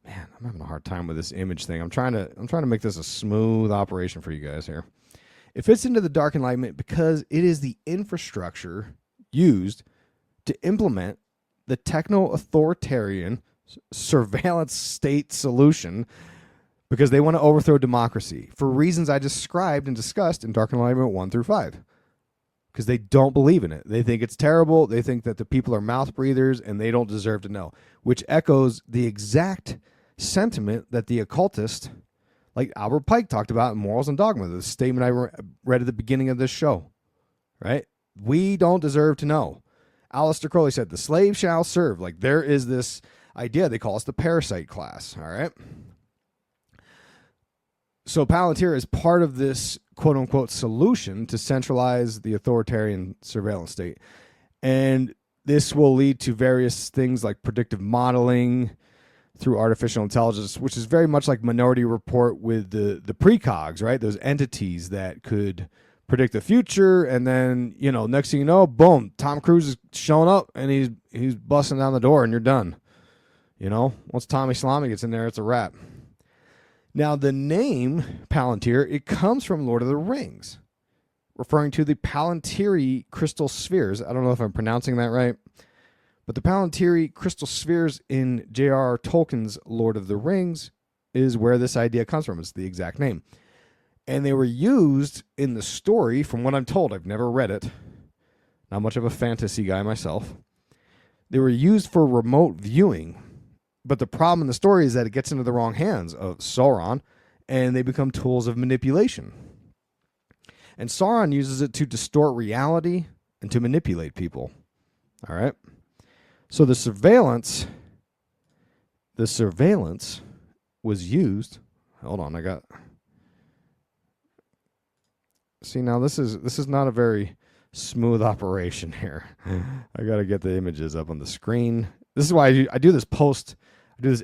Man, I'm having a hard time with this image thing. I'm trying to make this a smooth operation for you guys here. It fits into the Dark Enlightenment because it is the infrastructure used to implement the techno-authoritarian surveillance state solution because they want to overthrow democracy for reasons I described and discussed in Dark Enlightenment 1 through 5. Because they don't believe in it. They think it's terrible. They think that the people are mouth breathers and they don't deserve to know, which echoes the exact sentiment that the occultist, like Albert Pike, talked about in Morals and Dogma, the statement I read at the beginning of this show, right? We don't deserve to know. Aleister Crowley said, the slave shall serve. Like there is this idea, they call us the parasite class, all right? So Palantir is part of this quote-unquote solution to centralize the authoritarian surveillance state. And this will lead to various things like predictive modeling through artificial intelligence, which is very much like Minority Report with the precogs, right? Those entities that could predict the future. And then, next thing you know, boom, Tom Cruise is showing up and he's busting down the door and you're done. Once Tommy Salami gets in there, it's a wrap. Now, the name Palantir, it comes from Lord of the Rings, referring to the Palantiri crystal spheres. I don't know if I'm pronouncing that right, but the Palantiri crystal spheres in J.R.R. Tolkien's Lord of the Rings is where this idea comes from. It's the exact name. And they were used in the story, from what I'm told. I've never read it. Not much of a fantasy guy myself. They were used for remote viewing. But the problem in the story is that it gets into the wrong hands of Sauron, and they become tools of manipulation. And Sauron uses it to distort reality and to manipulate people. All right? So the surveillance was used. Hold on, See, now this is not a very smooth operation here. I got to get the images up on the screen. This is why I do this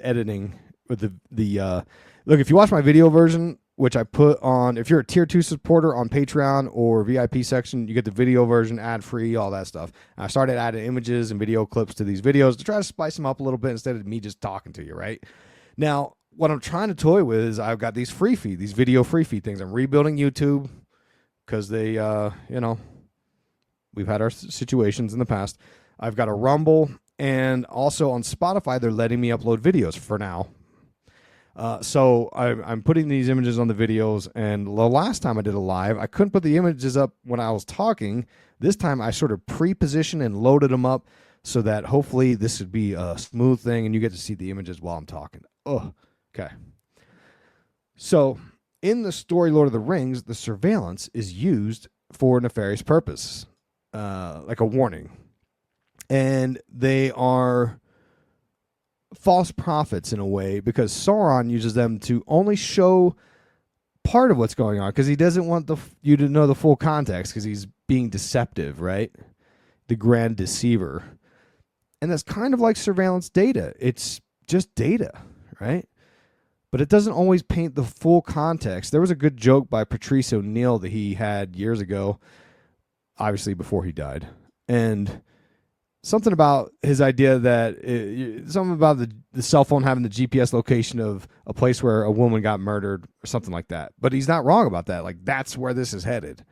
editing with the look, if you watch my video version, which I put on, if you're a tier 2 supporter on Patreon or VIP section, you get the video version ad free, all that stuff. And I started adding images and video clips to these videos to try to spice them up a little bit instead of me just talking to you, right? Now, what I'm trying to toy with is I've got these these video free feed things. I'm rebuilding YouTube because they, we've had our situations in the past. I've got a Rumble. And also on Spotify, they're letting me upload videos for now. So I'm putting these images on the videos. And the last time I did a live, I couldn't put the images up when I was talking. This time I sort of pre-positioned and loaded them up so that hopefully this would be a smooth thing and you get to see the images while I'm talking. Oh, okay. So in the story Lord of the Rings, the surveillance is used for a nefarious purpose, like a warning. And they are false prophets in a way because Sauron uses them to only show part of what's going on because he doesn't want you to know the full context because he's being deceptive, right? The grand deceiver. And that's kind of like surveillance data. It's just data, right? But it doesn't always paint the full context. There was a good joke by Patrice O'Neill that he had years ago, obviously before he died. And something about his idea that something about the cell phone having the GPS location of a place where a woman got murdered or something like that. But he's not wrong about that. Like, that's where this is headed,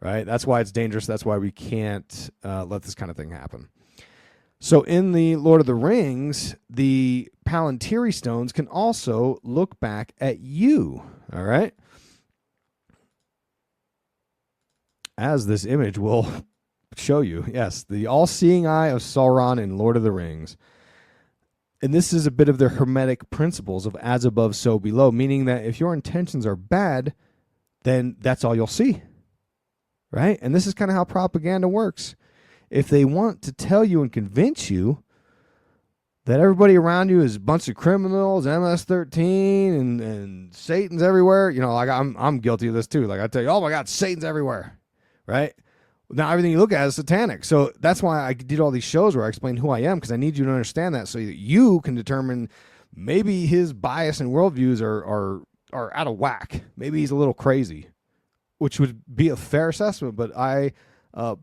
right? That's why it's dangerous. That's why we can't let this kind of thing happen. So in the Lord of the Rings, the Palantir stones can also look back at you, all right? As this image will show you. Yes, the all-seeing eye of Sauron in Lord of the Rings. And this is a bit of the hermetic principles of as above, so below, meaning that if your intentions are bad, then that's all you'll see, right? And this is kind of how propaganda works. If they want to tell you and convince that everybody around you is a bunch of criminals, MS-13, and Satan's everywhere, like I'm guilty of this too. Like I tell you, oh my God, Satan's everywhere, right? Now everything you look at is satanic. So that's why I did all these shows where I explain who I am, because I need you to understand that so that you can determine maybe his bias and worldviews are out of whack. Maybe he's a little crazy, which would be a fair assessment, but I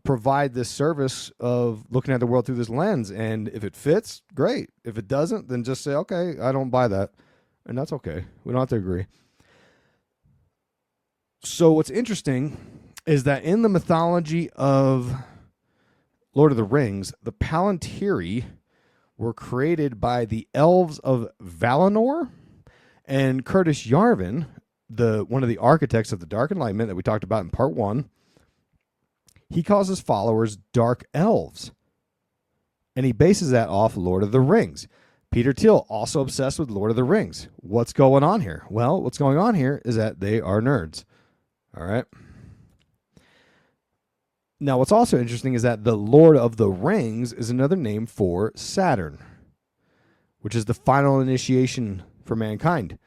provide this service of looking at the world through this lens. And if it fits, great. If it doesn't, then just say, okay, I don't buy that. And that's okay. We don't have to agree. So what's interesting is that in the mythology of Lord of the Rings, the Palantiri were created by the elves of Valinor, and Curtis Yarvin, one of the architects of the Dark Enlightenment that we talked about in part 1, he calls his followers dark elves. And he bases that off Lord of the Rings. Peter Thiel, also obsessed with Lord of the Rings. What's going on here? Well, what's going on here is that they are nerds. All right. Now, what's also interesting is that the Lord of the Rings is another name for Saturn, which is the final initiation for mankind.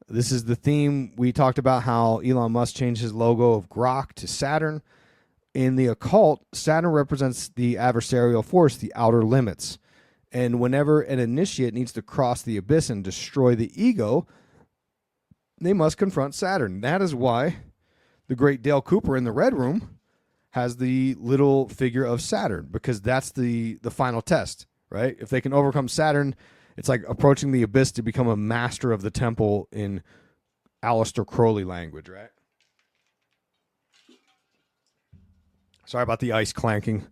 This is the theme. We talked about how Elon Musk changed his logo of Grok to Saturn. In the occult, Saturn represents the adversarial force, the outer limits. And whenever an initiate needs to cross the abyss and destroy the ego, they must confront Saturn. That is why the great Dale Cooper in the Red Room has the little figure of Saturn, because that's the final test, right? If they can overcome Saturn, it's like approaching the abyss to become a master of the temple in Aleister Crowley language, right? Sorry about the ice clanking.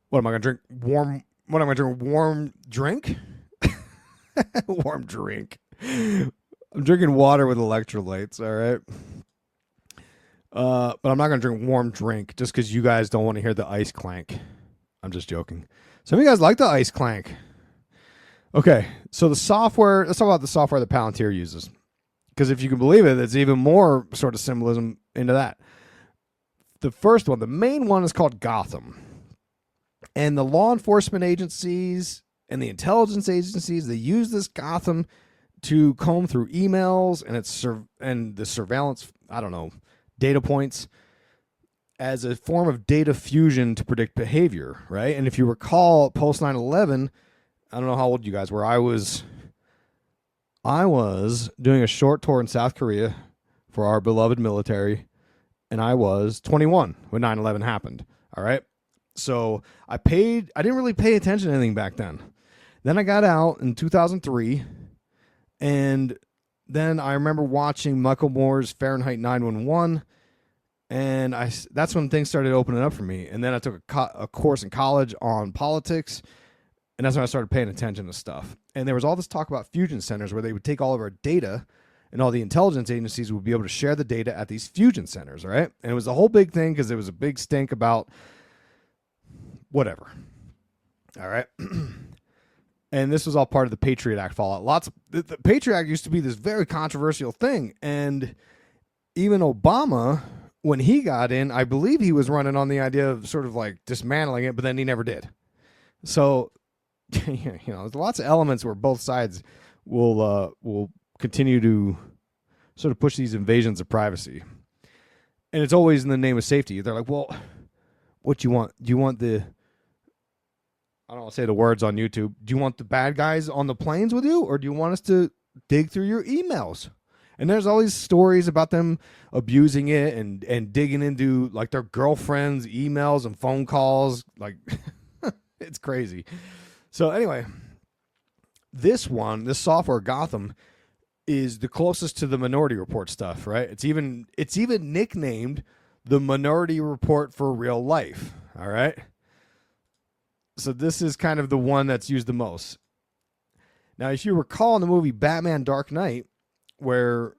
What am I going to drink? What am I going to drink? Warm drink? Warm drink. I'm drinking water with electrolytes, all right? But I'm not going to drink warm drink just because you guys don't want to hear the ice clank. I'm just joking. Some of you guys like the ice clank. Okay, so the software, let's talk about the software that Palantir uses. Because if you can believe it, there's even more sort of symbolism into that. The first one, the main one, is called Gotham. And the law enforcement agencies and the intelligence agencies, they use this Gotham to comb through emails and the surveillance, data points as a form of data fusion to predict behavior, right? And if you recall, post 9/11, I don't know how old you guys were. I was doing a short tour in South Korea for our beloved military, and I was 21 when 9/11 happened, all right? So I didn't really pay attention to anything back then. Then I got out in 2003, and then I remember watching Michael Moore's Fahrenheit 9/11, and that's when things started opening up for me. And then I took a course in college on politics, and that's when I started paying attention to stuff. And there was all this talk about fusion centers where they would take all of our data, and all the intelligence agencies would be able to share the data at these fusion centers, right? And it was a whole big thing because there was a big stink about whatever. All right. And this was all part of the Patriot Act fallout. The Patriot Act used to be this very controversial thing. And even Obama, when he got in, I believe he was running on the idea of sort of like dismantling it, but then he never did. So, there's lots of elements where both sides will continue to sort of push these invasions of privacy. And it's always in the name of safety. They're like, well, what do you want? Do you want I don't want to say the words on YouTube. Do you want the bad guys on the planes with you, or do you want us to dig through your emails? And there's all these stories about them abusing it and digging into like their girlfriends' emails and phone calls. Like, It's crazy. So anyway, this software Gotham, is the closest to the Minority Report stuff, right? It's even nicknamed the Minority Report for real life. All right. So this is kind of the one that's used the most. Now, if you recall in the movie Batman Dark Knight, where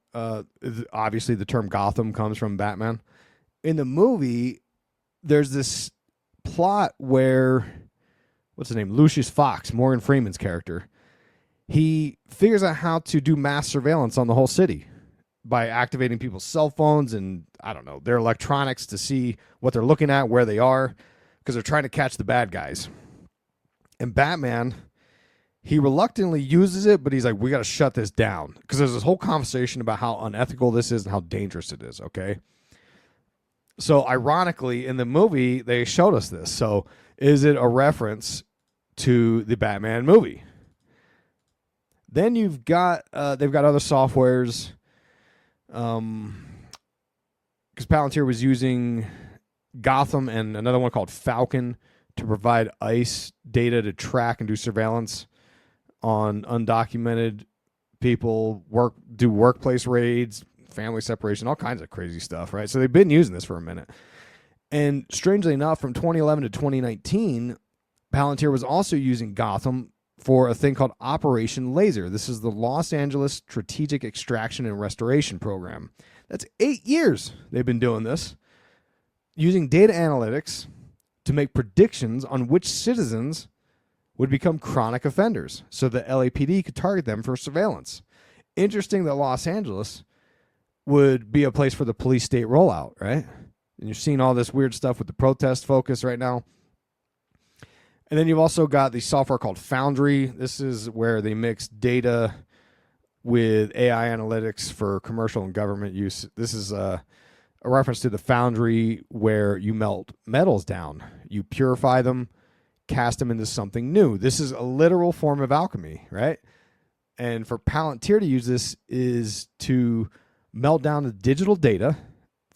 obviously the term Gotham comes from Batman, in the movie, there's this plot where, what's his name? Lucius Fox, Morgan Freeman's character, he figures out how to do mass surveillance on the whole city by activating people's cell phones and, I don't know, their electronics to see what they're looking at, where they are, because they're trying to catch the bad guys. And Batman, he reluctantly uses it, but he's like, we got to shut this down. Because there's this whole conversation about how unethical this is and how dangerous it is, okay? So, ironically, in the movie, they showed us this. So, is it a reference to the Batman movie? Then you've got, they've got other softwares. Because Palantir was using Gotham and another one called Falcon to provide ICE data to track and do surveillance on undocumented people, do workplace raids, family separation, all kinds of crazy stuff, right? So they've been using this for a minute. And strangely enough, from 2011 to 2019, Palantir was also using Gotham for a thing called Operation Laser. This is the Los Angeles Strategic Extraction and Restoration Program. That's 8 years they've been doing this, using data analytics to make predictions on which citizens would become chronic offenders so the LAPD could target them for surveillance. Interesting that Los Angeles would be a place for the police state rollout, right? And you're seeing all this weird stuff with the protest focus right now. And then you've also got the software called Foundry. This is where they mix data with AI analytics for commercial and government use. This is a reference to the Foundry where you melt metals down. You purify them, cast them into something new. This is a literal form of alchemy, right? And for Palantir to use this is to melt down the digital data,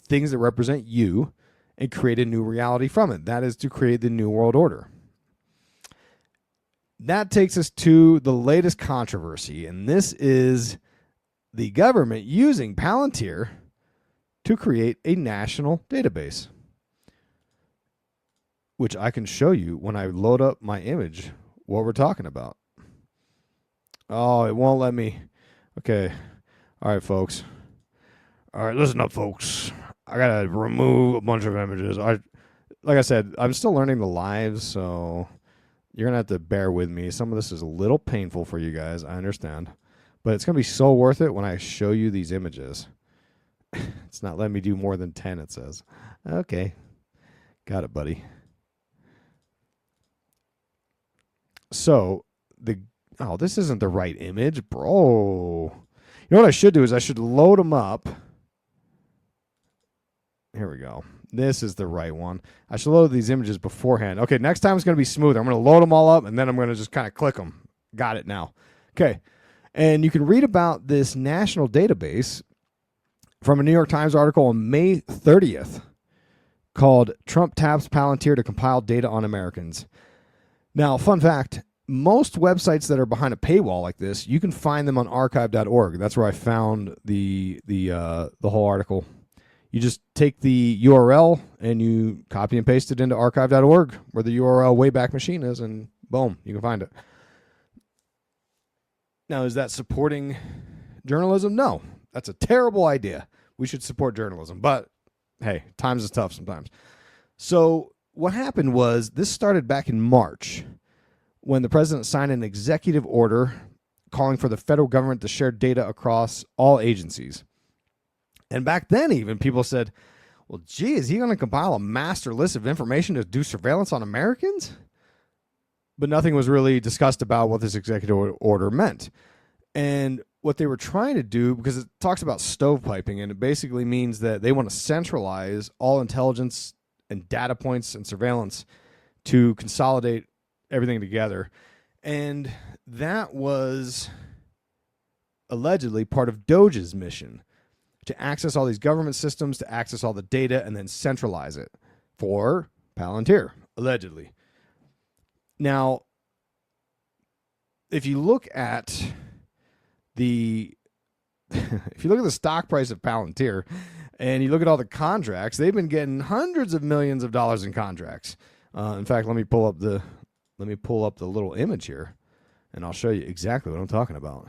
things that represent you, and create a new reality from it. That is to create the New World Order. That takes us to the latest controversy, and this is the government using Palantir to create a national database, which I can show you when I load up my image what we're talking about. Oh, it won't let me. Okay. All right, folks. All right, listen up, folks. I got to remove a bunch of images. Like I said, I'm still learning the lives, so you're going to have to bear with me. Some of this is a little painful for you guys. I understand. But it's going to be so worth it when I show you these images. It's not letting me do more than 10, it says. Okay. Got it, buddy. So, this isn't the right image, bro. You know what I should do is I should load them up. Here we go. This is the right one. I should load these images beforehand. Okay, next time it's going to be smoother. I'm going to load them all up, and then I'm going to just kind of click them. Got it now. Okay, and you can read about this national database from a New York Times article on May 30th called Trump Taps Palantir to Compile Data on Americans. Now, fun fact, most websites that are behind a paywall like this, you can find them on archive.org. That's where I found the whole article. You just take the URL and you copy and paste it into archive.org where the URL Wayback Machine is, and boom, you can find it. Now, is that supporting journalism? No, that's a terrible idea. We should support journalism, but hey, times is tough sometimes. So what happened was this started back in March when the president signed an executive order calling for the federal government to share data across all agencies. And back then, even people said, well, gee, is he going to compile a master list of information to do surveillance on Americans? But nothing was really discussed about what this executive order meant. And what they were trying to do, because it talks about stovepiping, and it basically means that they want to centralize all intelligence and data points and surveillance to consolidate everything together. And that was allegedly part of DOJ's mission, to access all these government systems, to access all the data, and then centralize it for Palantir, allegedly. Now, if you look at the stock price of Palantir and you look at all the contracts, they've been getting hundreds of millions of dollars in contracts. In fact, let me pull up the little image here, and I'll show you exactly what I'm talking about.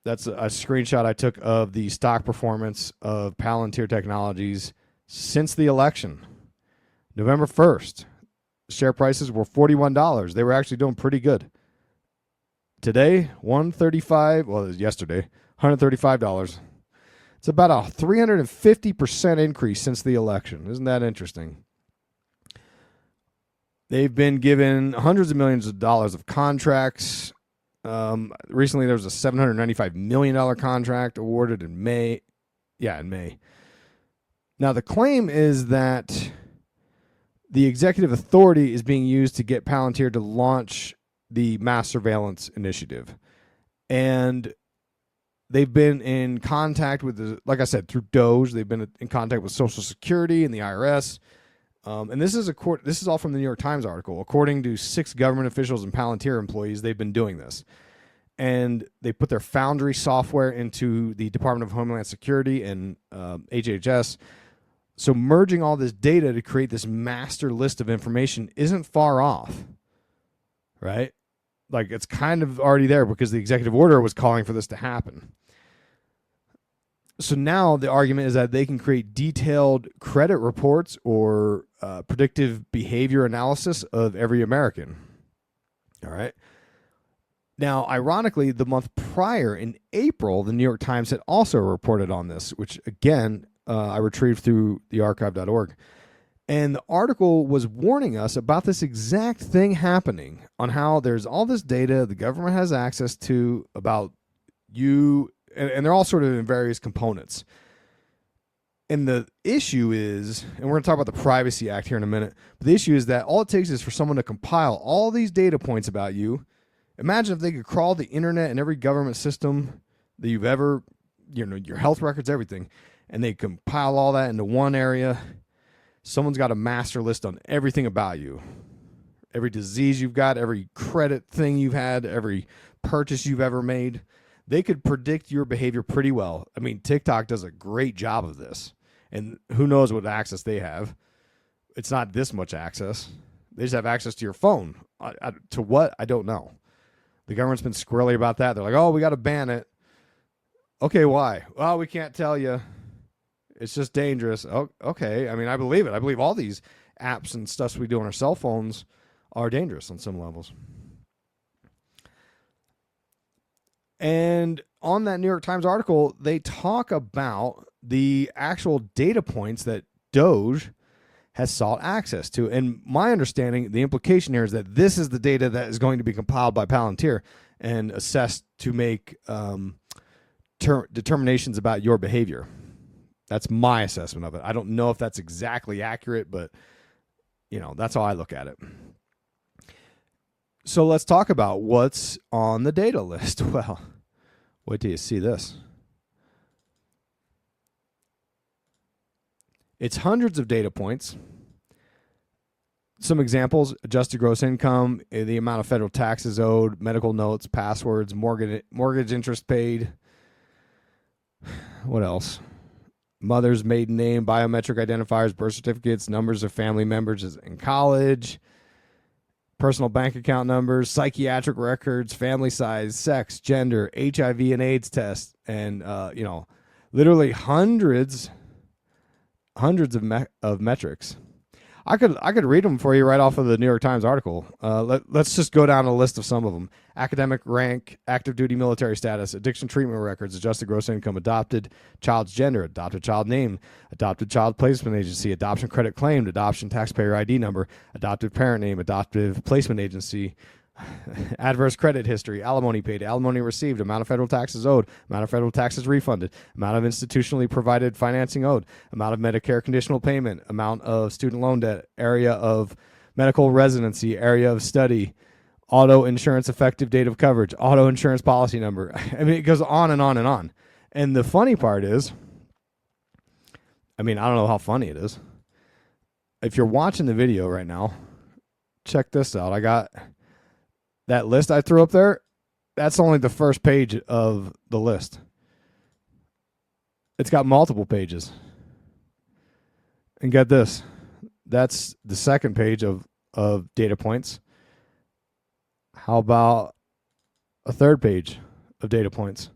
That's a screenshot I took of the stock performance of Palantir Technologies since the election. November 1st, share prices were $41. They were actually doing pretty good. Today, $135. Well, it was yesterday, $135. It's about a 350% increase since the election. Isn't that interesting? They've been given hundreds of millions of dollars of contracts. Recently, there was a $795 million contract awarded in May. Yeah, in May. Now, the claim is that the executive authority is being used to get Palantir to launch the mass surveillance initiative. And they've been in contact with, like I said, through Doge. They've been in contact with Social Security and the IRS. And this is all from the New York Times article. According to 6 government officials and Palantir employees, they've been doing this. And they put their Foundry software into the Department of Homeland Security and HHS. So merging all this data to create this master list of information isn't far off, right? Like, it's kind of already there because the executive order was calling for this to happen. So now the argument is that they can create detailed credit reports or predictive behavior analysis of every American. All right. Now, ironically, the month prior, in April, the New York Times had also reported on this, which, again, I retrieved through thearchive.org. And the article was warning us about this exact thing happening, on how there's all this data the government has access to about you, and they're all sort of in various components. And the issue is, and we're going to talk about the Privacy Act here in a minute, but the issue is that all it takes is for someone to compile all these data points about you. Imagine if they could crawl the internet and every government system that you've ever, your health records, everything, and they compile all that into one area. Someone's got a master list on everything about you. Every disease you've got, every credit thing you've had, every purchase you've ever made. They could predict your behavior pretty well. I mean, TikTok does a great job of this. And who knows what access they have. It's not this much access. They just have access to your phone. To what? I don't know. The government's been squirrely about that. They're like, oh, we got to ban it. Okay, why? Well, we can't tell you. It's just dangerous. Oh, okay. I mean, I believe it. I believe all these apps and stuff we do on our cell phones are dangerous on some levels. And on that New York Times article, they talk about the actual data points that Doge has sought access to. And my understanding, the implication here is that this is the data that is going to be compiled by Palantir and assessed to make determinations about your behavior. That's my assessment of it. I don't know if that's exactly accurate, but that's how I look at it. So let's talk about what's on the data list. Well, wait till you see this. It's hundreds of data points. Some examples: adjusted gross income, the amount of federal taxes owed, medical notes, passwords, mortgage interest paid. What else? Mother's maiden name, biometric identifiers, birth certificates, numbers of family members in college, personal bank account numbers, psychiatric records, family size, sex, gender, HIV and AIDS tests, and literally hundreds of metrics. I could read them for you right off of the New York Times article. Let's just go down a list of some of them: academic rank, active duty military status, addiction treatment records, adjusted gross income, adopted child's gender, adopted child name, adopted child placement agency, adoption credit claimed, adoption taxpayer ID number, adopted parent name, adoptive placement agency, adverse credit history, alimony paid, alimony received, amount of federal taxes owed, amount of federal taxes refunded, amount of institutionally provided financing owed, amount of Medicare conditional payment, amount of student loan debt, area of medical residency, area of study, auto insurance effective date of coverage, auto insurance policy number. I mean, it goes on and on and on. And the funny part is, I mean, I don't know how funny it is. if you're watching the video right now, check this out. I got that list I threw up there. That's only the first page of the list. It's got multiple pages. And get this. That's the second page of data points. How about a third page of data points?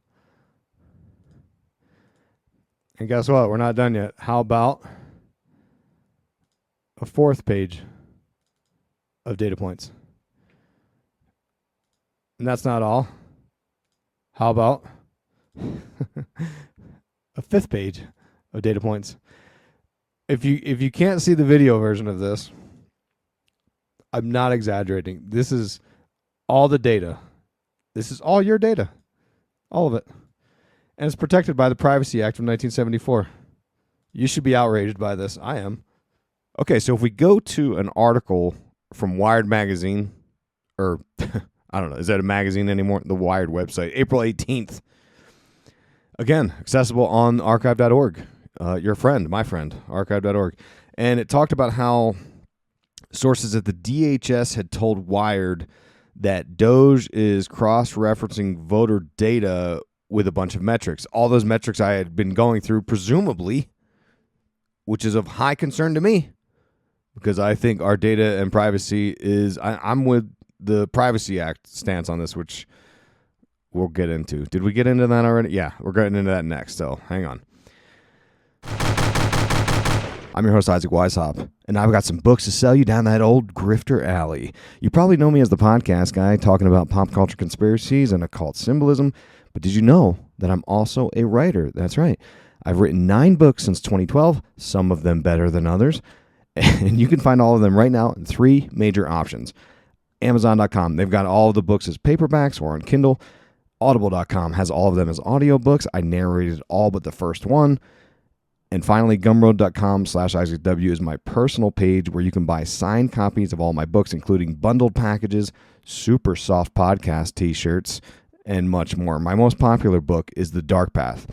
And guess what? We're not done yet. How about a fourth page of data points? And that's not all. How about a fifth page of data points? If you can't see the video version of this, I'm not exaggerating. This is all the data. This is all your data. All of it. And it's protected by the Privacy Act of 1974. You should be outraged by this. I am. Okay, so if we go to an article from Wired Magazine, or I don't know, is that a magazine anymore? The Wired website, April 18th. Again, accessible on archive.org. Your friend, my friend, archive.org. And it talked about how sources at the DHS had told Wired that Doge is cross-referencing voter data with a bunch of metrics. All those metrics I had been going through, presumably, which is of high concern to me, because I think our data and privacy is... I'm with the Privacy Act stance on this, which we'll get into. Did we get into that already? Yeah, we're getting into that next, so hang on. I'm your host, Isaac Weishaupt, and I've got some books to sell you down that old grifter alley. You probably know me as the podcast guy talking about pop culture conspiracies and occult symbolism, but did you know that I'm also a writer? That's right. I've written 9 books since 2012, some of them better than others, and you can find all of them right now in 3 major options. Amazon.com, they've got all of the books as paperbacks or on Kindle. Audible.com has all of them as audiobooks. I narrated all but the first one. And finally, gumroad.com/IsaacW is my personal page where you can buy signed copies of all my books, including bundled packages, super soft podcast t-shirts, and much more. My most popular book is The Dark Path.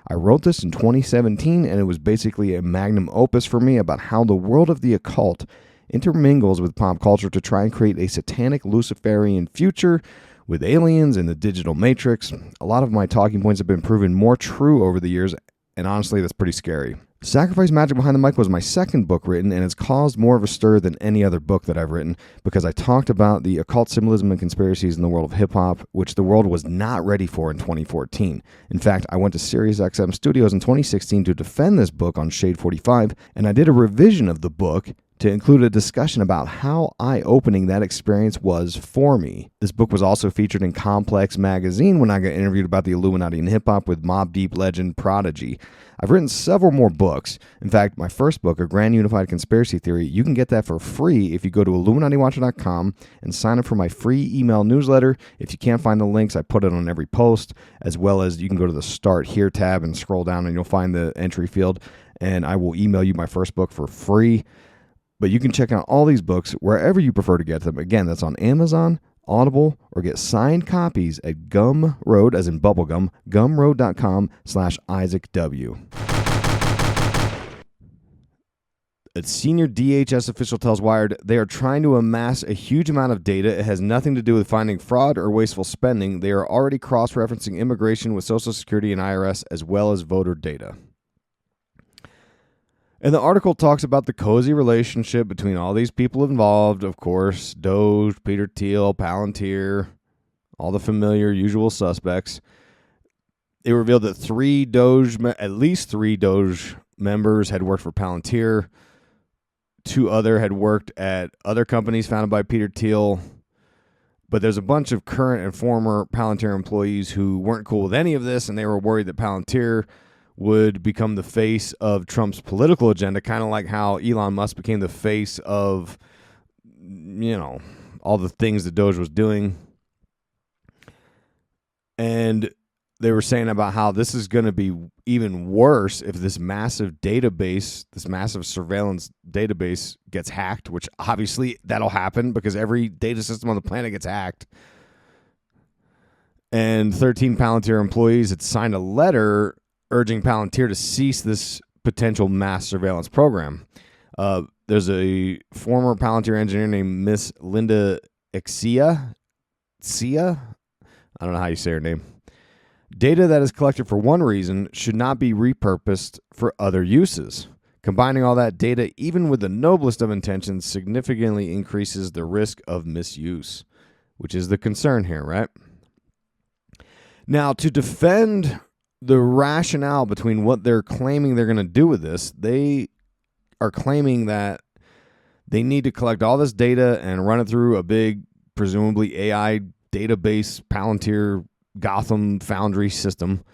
I wrote this in 2017, and it was basically a magnum opus for me about how the world of the occult intermingles with pop culture to try and create a satanic Luciferian future with aliens and the digital matrix. A lot of my talking points have been proven more true over the years, and honestly, that's pretty scary. Sacrifice Magic Behind the Mic was my second book written, and it's caused more of a stir than any other book that I've written because I talked about the occult symbolism and conspiracies in the world of hip-hop, which the world was not ready for in 2014. In fact, I went to SiriusXM Studios in 2016 to defend this book on Shade 45, and I did a revision of the book to include a discussion about how eye-opening that experience was for me. This book was also featured in Complex magazine when I got interviewed about the Illuminati and hip-hop with Mobb Deep legend Prodigy. I've written several more books. In fact, my first book, A Grand Unified Conspiracy Theory, you can get that for free if you go to IlluminatiWatcher.com and sign up for my free email newsletter. If you can't find the links, I put it on every post, as well as you can go to the Start Here tab and scroll down and you'll find the entry field, and I will email you my first book for free. But you can check out all these books wherever you prefer to get them. Again, that's on Amazon, Audible, or get signed copies at Gumroad, as in bubblegum, gumroad.com/IsaacW. A senior DHS official tells Wired they are trying to amass a huge amount of data. It has nothing to do with finding fraud or wasteful spending. They are already cross-referencing immigration with Social Security and IRS, as well as voter data. And the article talks about the cozy relationship between all these people involved, of course, Doge, Peter Thiel, Palantir, all the familiar usual suspects. It revealed that at least three Doge members had worked for Palantir. 2 other had worked at other companies founded by Peter Thiel. But there's a bunch of current and former Palantir employees who weren't cool with any of this, and they were worried that Palantir would become the face of Trump's political agenda, kind of like how Elon Musk became the face of, all the things that Doge was doing. And they were saying about how this is going to be even worse if this massive database, this massive surveillance database gets hacked, which obviously that'll happen because every data system on the planet gets hacked. And 13 Palantir employees had signed a letter urging Palantir to cease this potential mass surveillance program. there's a former Palantir engineer named Miss Linda Exia. I don't know how you say her name. Data that is collected for one reason should not be repurposed for other uses. Combining all that data, even with the noblest of intentions, significantly increases the risk of misuse, which is the concern here, right? Now, to defend the rationale between what they're claiming they're going to do with this, they are claiming that they need to collect all this data and run it through a big, presumably AI database, Palantir, Gotham Foundry system,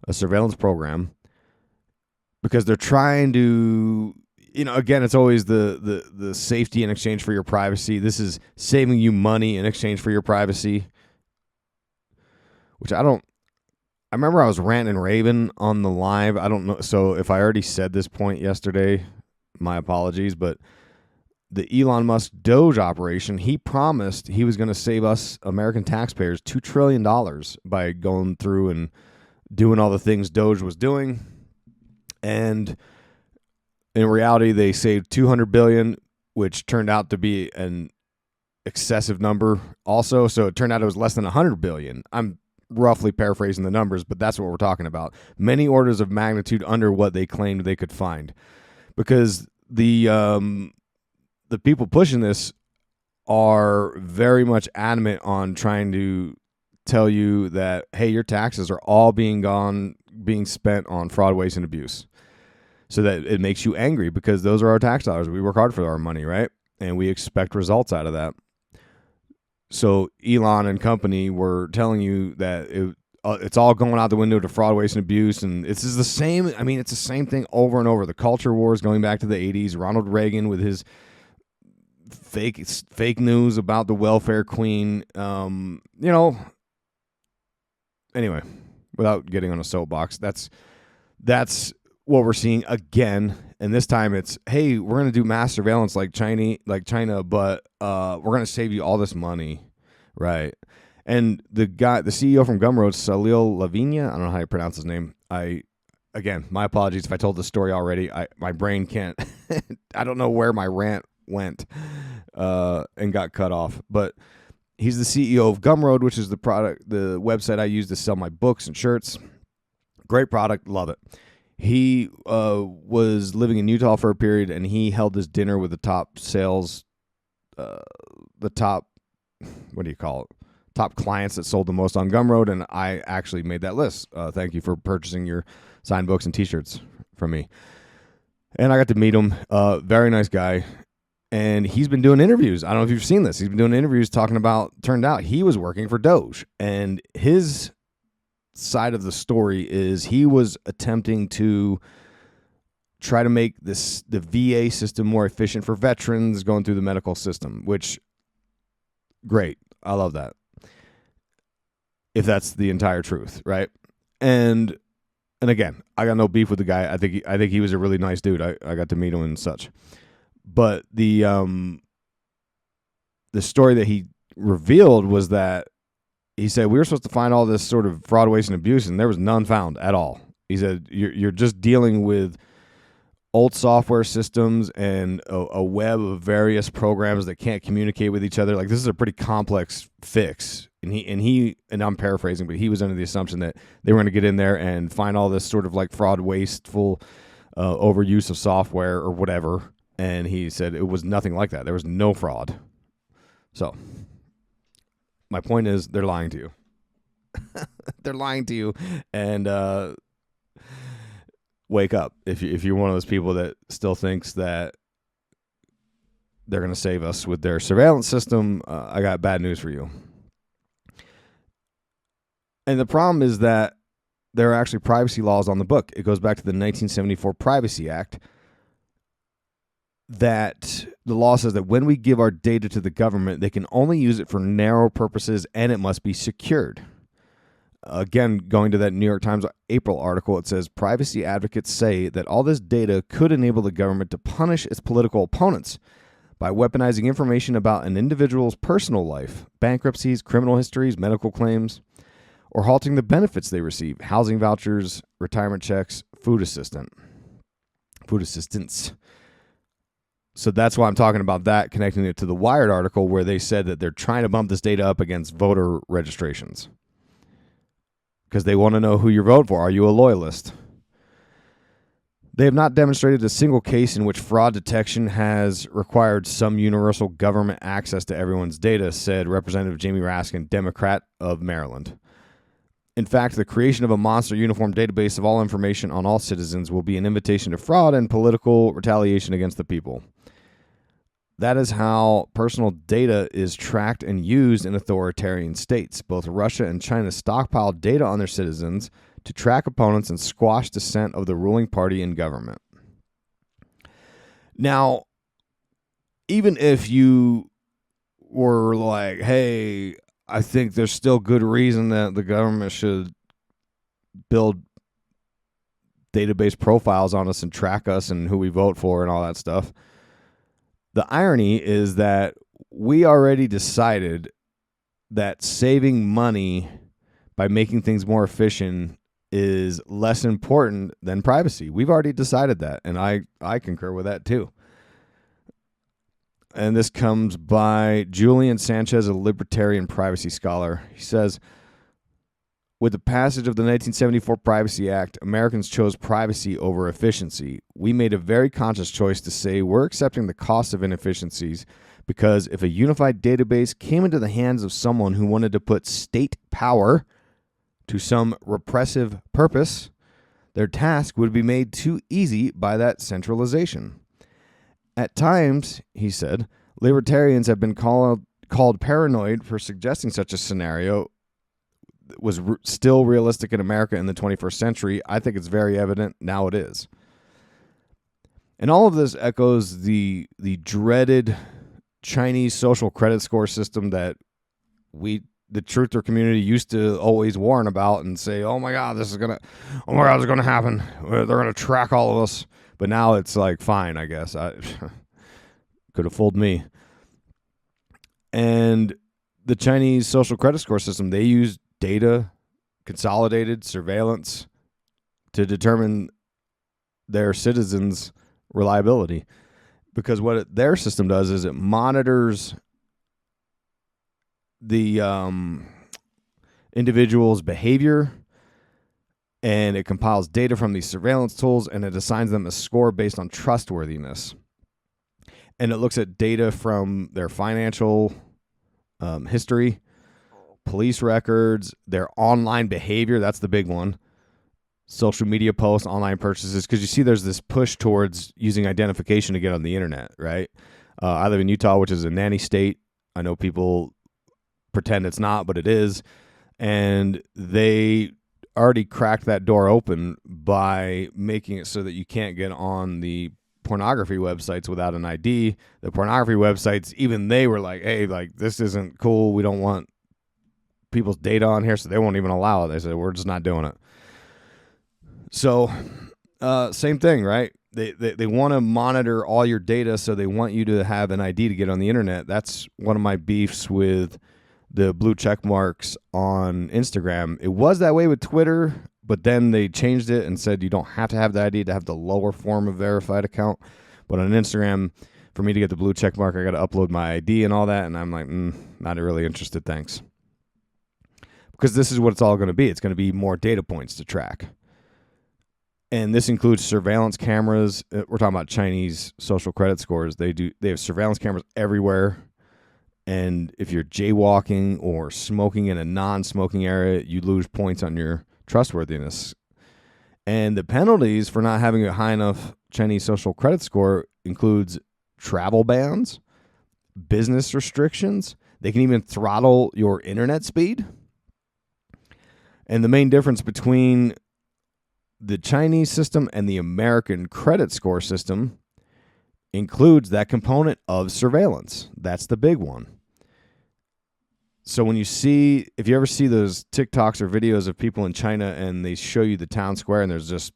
a surveillance program, because they're trying to, again, it's always the safety in exchange for your privacy. This is saving you money in exchange for your privacy, which I remember I was ranting and raving on the live. I don't know. So if I already said this point yesterday, my apologies, but the Elon Musk Doge operation, he promised he was going to save us American taxpayers $2 trillion by going through and doing all the things Doge was doing. And in reality, they saved $200 billion, which turned out to be an excessive number also. So it turned out it was less than $100 billion. I'm roughly paraphrasing the numbers, but that's what we're talking about. Many orders of magnitude under what they claimed they could find. Because the people pushing this are very much adamant on trying to tell you that, hey, your taxes are all being spent on fraud, waste, and abuse. So that it makes you angry because those are our tax dollars. We work hard for our money, right? And we expect results out of that. So Elon and company were telling you that it's all going out the window to fraud, waste, and abuse. And it's the same. I mean, it's the same thing over and over. The culture wars going back to the 80s. Ronald Reagan with his fake news about the welfare queen. Anyway, without getting on a soapbox, that's what we're seeing again. And this time it's, hey, we're going to do mass surveillance like China, but we're going to save you all this money, right? And the CEO from Gumroad, Salil Lavinia, I don't know how you pronounce his name. Again, my apologies if I told the story already. My brain can't, I don't know where my rant went and got cut off. But he's the CEO of Gumroad, which is the website I use to sell my books and shirts. Great product, love it. He was living in Utah for a period, and he held this dinner with the top sales, top clients that sold the most on Gumroad, and I actually made that list. Thank you for purchasing your signed books and T-shirts from me. And I got to meet him. Very nice guy. And he's been doing interviews. I don't know if you've seen this. He's been doing interviews talking about, turned out he was working for Doge. And his side of the story is he was attempting to try to make the VA system more efficient for veterans going through the medical system, which, great. I love that. If that's the entire truth, right? And again, I got no beef with the guy. I think he was a really nice dude. I got to meet him and such. But the story that he revealed was that he said we were supposed to find all this sort of fraud, waste, and abuse, and there was none found at all. He said you're just dealing with old software systems and a web of various programs that can't communicate with each other. Like, this is a pretty complex fix. And I'm paraphrasing, but he was under the assumption that they were going to get in there and find all this sort of like fraud, wasteful overuse of software or whatever. And he said it was nothing like that. There was no fraud. So my point is they're lying to you. They're lying to you. And wake up. If you're one of those people that still thinks that they're going to save us with their surveillance system, I got bad news for you. And the problem is that there are actually privacy laws on the book. It goes back to the 1974 Privacy Act, that the law says that when we give our data to the government, they can only use it for narrow purposes and it must be secured. Again, going to that New York Times April article, it says privacy advocates say that all this data could enable the government to punish its political opponents by weaponizing information about an individual's personal life, bankruptcies, criminal histories, medical claims, or halting the benefits they receive, housing vouchers, retirement checks, food assistance. So that's why I'm talking about that, connecting it to the Wired article where they said that they're trying to bump this data up against voter registrations because they want to know who you're voting for. Are you a loyalist? They have not demonstrated a single case in which fraud detection has required some universal government access to everyone's data, said Representative Jamie Raskin, Democrat of Maryland. In fact, the creation of a monster uniform database of all information on all citizens will be an invitation to fraud and political retaliation against the people. That is how personal data is tracked and used in authoritarian states. Both Russia and China stockpile data on their citizens to track opponents and squash dissent of the ruling party in government. Now, even if you were like, hey, I think there's still good reason that the government should build database profiles on us and track us and who we vote for and all that stuff. The irony is that we already decided that saving money by making things more efficient is less important than privacy. We've already decided that, and I concur with that too. And this comes by Julian Sanchez, a libertarian privacy scholar. He says, with the passage of the 1974 Privacy Act, Americans chose privacy over efficiency. We made a very conscious choice to say we're accepting the cost of inefficiencies because if a unified database came into the hands of someone who wanted to put state power to some repressive purpose, their task would be made too easy by that centralization. At times, he said, libertarians have been called paranoid for suggesting such a scenario was still realistic in America in the 21st century. I think it's very evident now it is. And all of this echoes the dreaded Chinese social credit score system that the truther community used to always warn about and say, oh my God, this is going to happen. They're going to track all of us. But now it's like, fine, I guess. I could have fooled me. And the Chinese social credit score system, they use data, consolidated surveillance to determine their citizens' reliability. Because what their system does is it monitors the individual's behavior, and it compiles data from these surveillance tools, and it assigns them a score based on trustworthiness. And it looks at data from their financial history, police records, their online behavior. That's the big one. Social media posts, online purchases. Because you see there's this push towards using identification to get on the internet, right? I live in Utah, which is a nanny state. I know people pretend it's not, but it is. And they already cracked that door open by making it so that you can't get on the pornography websites without an ID. The pornography websites, even they were like, hey, like, this isn't cool. We don't want people's data on here, so they won't even allow it. They said, we're just not doing it. So same thing, right? They want to monitor all your data, so they want you to have an ID to get on the internet. That's one of my beefs with the blue check marks on Instagram. It was that way with Twitter, but then they changed it and said you don't have to have the ID to have the lower form of verified account. But on Instagram, for me to get the blue check mark, I got to upload my ID and all that, and I'm like, not really interested, thanks. Because this is what it's all going to be. It's going to be more data points to track. And this includes surveillance cameras. We're talking about Chinese social credit scores. They have surveillance cameras everywhere. And if you're jaywalking or smoking in a non-smoking area, you lose points on your trustworthiness. And the penalties for not having a high enough Chinese social credit score includes travel bans, business restrictions. They can even throttle your internet speed. And the main difference between the Chinese system and the American credit score system includes that component of surveillance. That's the big one. So if you ever see those TikToks or videos of people in China and they show you the town square and there's just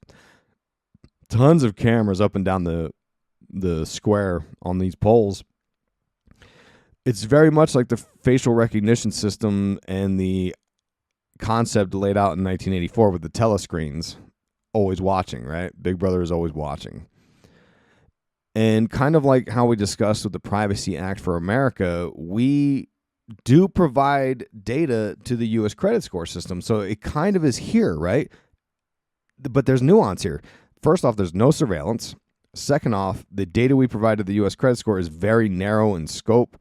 tons of cameras up and down the square on these poles, it's very much like the facial recognition system and the concept laid out in 1984 with the telescreens. Always watching, right? Big Brother is always watching. And kind of like how we discussed with the Privacy Act for America, we do provide data to the U.S. credit score system. So it kind of is here, right? But there's nuance here. First off, there's no surveillance. Second off, the data we provide to the U.S. credit score is very narrow in scope.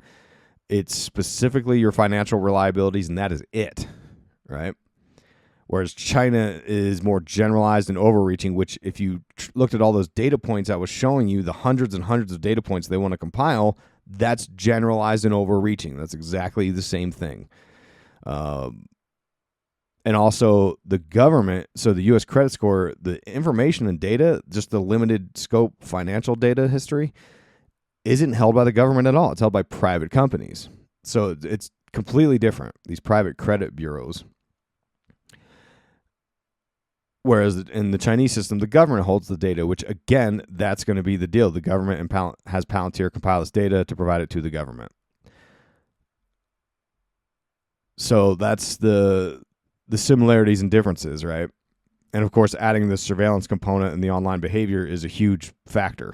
It's specifically your financial reliabilities, and that is it, right? Whereas China is more generalized and overreaching, which if you looked at all those data points I was showing you, the hundreds and hundreds of data points they want to compile, that's generalized and overreaching. That's exactly the same thing. And also the government, so the U.S. credit score, the information and data, just the limited scope financial data history, isn't held by the government at all. It's held by private companies. So it's completely different, these private credit bureaus. Whereas in the Chinese system, the government holds the data, which, again, that's going to be the deal. The government has Palantir compile this data to provide it to the government. So that's the similarities and differences, right? And, of course, adding the surveillance component and the online behavior is a huge factor.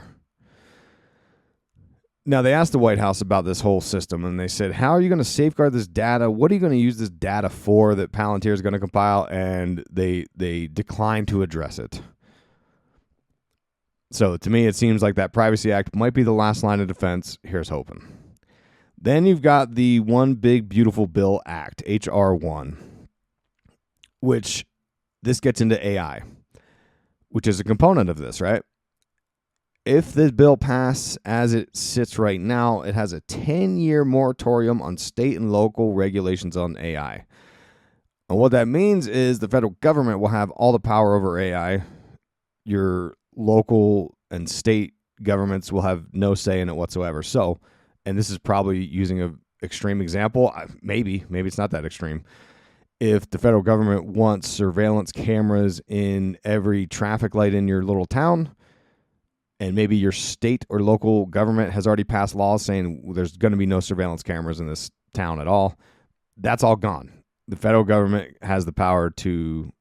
Now, they asked the White House about this whole system, and they said, how are you going to safeguard this data? What are you going to use this data for that Palantir is going to compile? And they declined to address it. So, to me, it seems like that Privacy Act might be the last line of defense. Here's hoping. Then you've got the One Big Beautiful Bill Act, H.R. 1, which this gets into AI, which is a component of this, right? If this bill passes as it sits right now, it has a 10-year moratorium on state and local regulations on AI. And what that means is the federal government will have all the power over AI. Your local and state governments will have no say in it whatsoever. So, and this is probably using an extreme example. Maybe it's not that extreme. If the federal government wants surveillance cameras in every traffic light in your little town, and maybe your state or local government has already passed laws saying there's going to be no surveillance cameras in this town at all, that's all gone. The federal government has the power to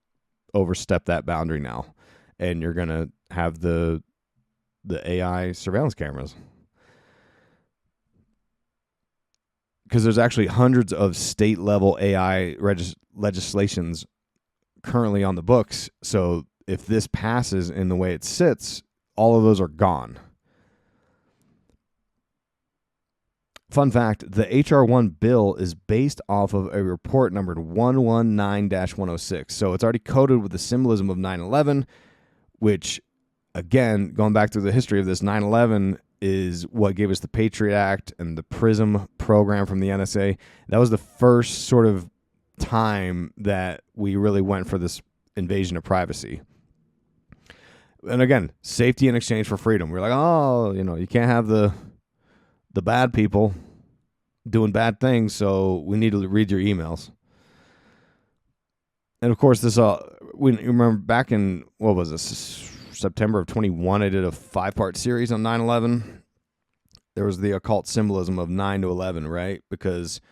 overstep that boundary now, and you're going to have the AI surveillance cameras. Because there's actually hundreds of state-level AI legislations currently on the books, so if this passes in the way it sits, all of those are gone. Fun fact, the H.R. 1 bill is based off of a report numbered 119-106. So it's already coded with the symbolism of 9/11, which, again, going back to the history of this, 9/11 is what gave us the Patriot Act and the PRISM program from the NSA. That was the first sort of time that we really went for this invasion of privacy. And again, safety in exchange for freedom. We're like, oh, you can't have the bad people doing bad things, so we need to read your emails. And of course, we remember back in, what was this, September of 21, I did a 5-part series on 9/11. There was the occult symbolism of 9 to 11, right? Because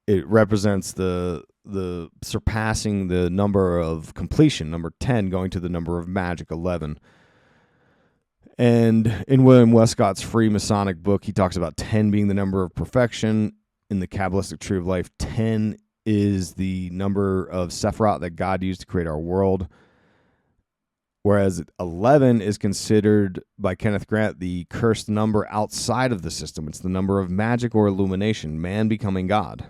it represents the surpassing the number of completion, number 10, going to the number of magic, 11. And in William Westcott's Freemasonic book, he talks about 10 being the number of perfection. In the Kabbalistic Tree of Life, 10 is the number of Sephiroth that God used to create our world. Whereas 11 is considered by Kenneth Grant the cursed number outside of the system. It's the number of magic or illumination, man becoming God.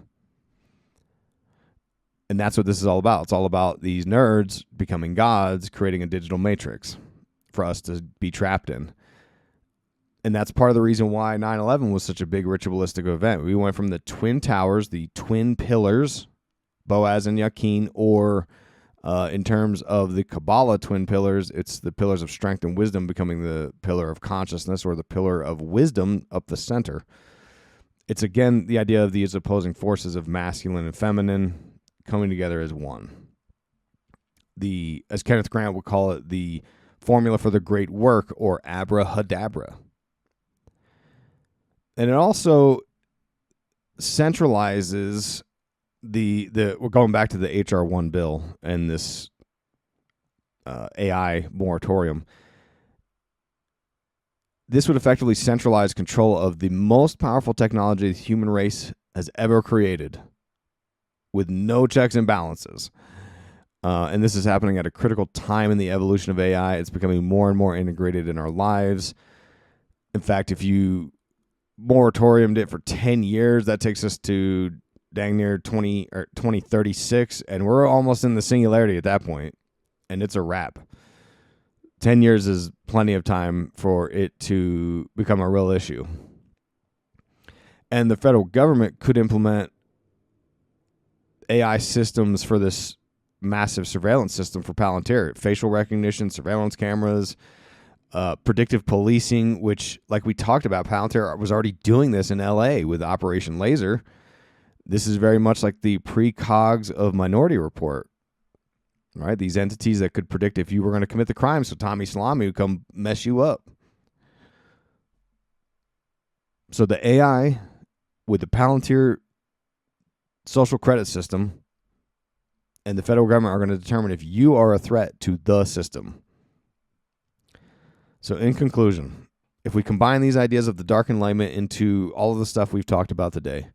And that's what this is all about. It's all about these nerds becoming gods, creating a digital matrix for us to be trapped in. And that's part of the reason why 9/11 was such a big ritualistic event. We went from the Twin Towers, the twin pillars, Boaz and Yakin, or in terms of the Kabbalah twin pillars, it's the pillars of strength and wisdom becoming the pillar of consciousness, or the pillar of wisdom up the center. It's, again, the idea of these opposing forces of masculine and feminine coming together as one. As Kenneth Grant would call it, the formula for the great work, or abrahadabra. And it also centralizes we're going back to the H.R. 1 bill and this AI moratorium. this would effectively centralize control of the most powerful technology the human race has ever created with no checks and balances. And this is happening at a critical time in the evolution of AI. It's becoming more and more integrated in our lives. In fact, if you moratoriumed it for 10 years, that takes us to dang near 2036, and we're almost in the singularity at that point, and it's a wrap. 10 years is plenty of time for it to become a real issue. And the federal government could implement AI systems for this massive surveillance system for Palantir, facial recognition, surveillance cameras, predictive policing, which, like we talked about, Palantir was already doing this in LA with Operation Laser. This is very much like the precogs of Minority Report, right? These entities that could predict if you were going to commit the crime, so Tommy Salami would come mess you up. So the AI with the Palantir social credit system and the federal government are going to determine if you are a threat to the system. So in conclusion, if we combine these ideas of the Dark Enlightenment into all of the stuff we've talked about today,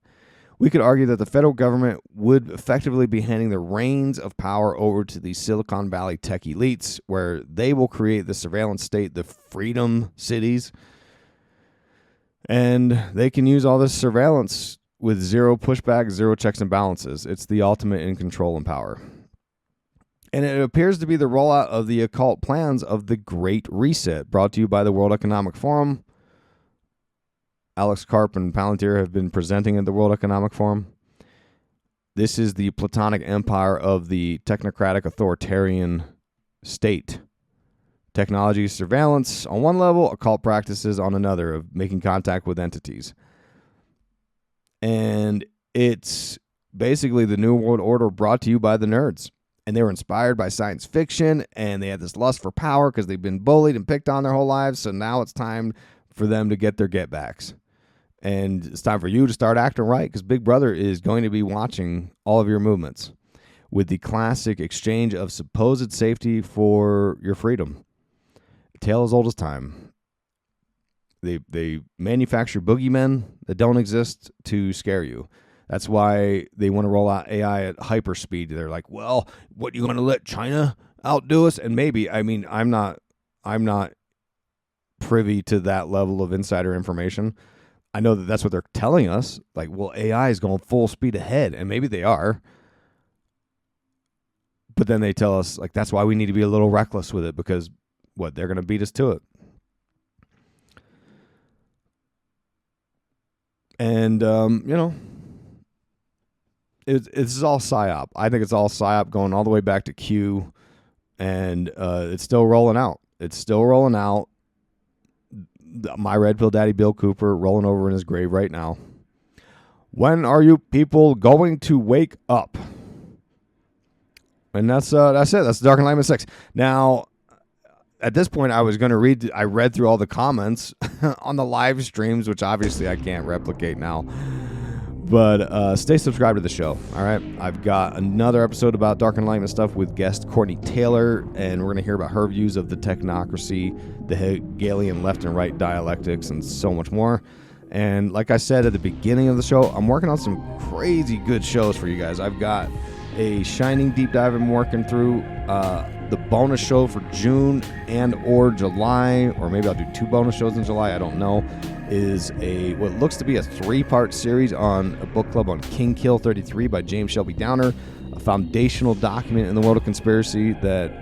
we could argue that the federal government would effectively be handing the reins of power over to the Silicon Valley tech elites, where they will create the surveillance state, the freedom cities, and they can use all this surveillance with zero pushback, zero checks and balances. It's the ultimate in control and power. And it appears to be the rollout of the occult plans of the Great Reset, brought to you by the World Economic Forum. Alex Karp and Palantir have been presenting at the World Economic Forum. This is the Platonic empire of the technocratic authoritarian state. Technology surveillance on one level, occult practices on another, of making contact with entities. And it's basically the New World Order brought to you by the nerds. And they were inspired by science fiction, and they had this lust for power because they've been bullied and picked on their whole lives. So now it's time for them to get their get-backs. And it's time for you to start acting right, because Big Brother is going to be watching all of your movements with the classic exchange of supposed safety for your freedom. A tale as old as time. They manufacture boogeymen that don't exist to scare you. That's why they want to roll out AI at hyperspeed. They're like, well, what, you going to let China outdo us? And maybe, I mean, I'm not privy to that level of insider information. I know that that's what they're telling us. Like, well, AI is going full speed ahead, and maybe they are. But then they tell us, like, that's why we need to be a little reckless with it, because what, they're going to beat us to it. And, it's all PSYOP. I think it's all PSYOP going all the way back to Q, and it's still rolling out. It's still rolling out. My red pill daddy Bill Cooper rolling over in his grave right now. When are you people going to wake up? And that's it. That's the Dark Enlightenment 6. Now, at this point, I read through all the comments on the live streams, which obviously I can't replicate now. But stay subscribed to the show, all right? I've got another episode about Dark Enlightenment stuff with guest Courtney Taylor, and we're going to hear about her views of the technocracy, the Hegelian left and right dialectics, and so much more. And like I said at the beginning of the show, I'm working on some crazy good shows for you guys. I've got a Shining deep dive I'm working through. The bonus show for June and or July, or maybe I'll do 2 bonus shows in July, I don't know, is what looks to be a 3-part series on a book club on King Kill 33 by James Shelby Downer, a foundational document in the world of conspiracy that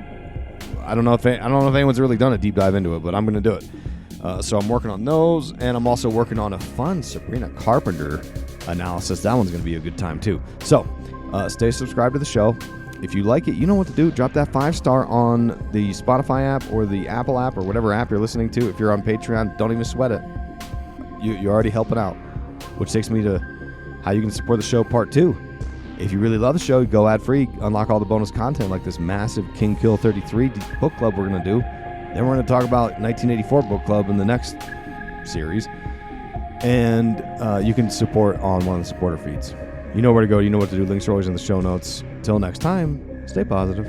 I don't know if anyone's really done a deep dive into it, but I'm going to do it. So I'm working on those, and I'm also working on a fun Sabrina Carpenter analysis. That one's going to be a good time too. So stay subscribed to the show. If you like it, you know what to do. Drop that 5-star on the Spotify app or the Apple app or whatever app you're listening to. If you're on Patreon, don't even sweat it. You're already helping out, which takes me to how you can support the show part 2. If you really love the show, go ad-free, unlock all the bonus content like this massive King Kill 33 book club we're going to do. Then we're going to talk about 1984 book club in the next series. And you can support on one of the supporter feeds. You know where to go. You know what to do. Links are always in the show notes. Till next time, stay positive.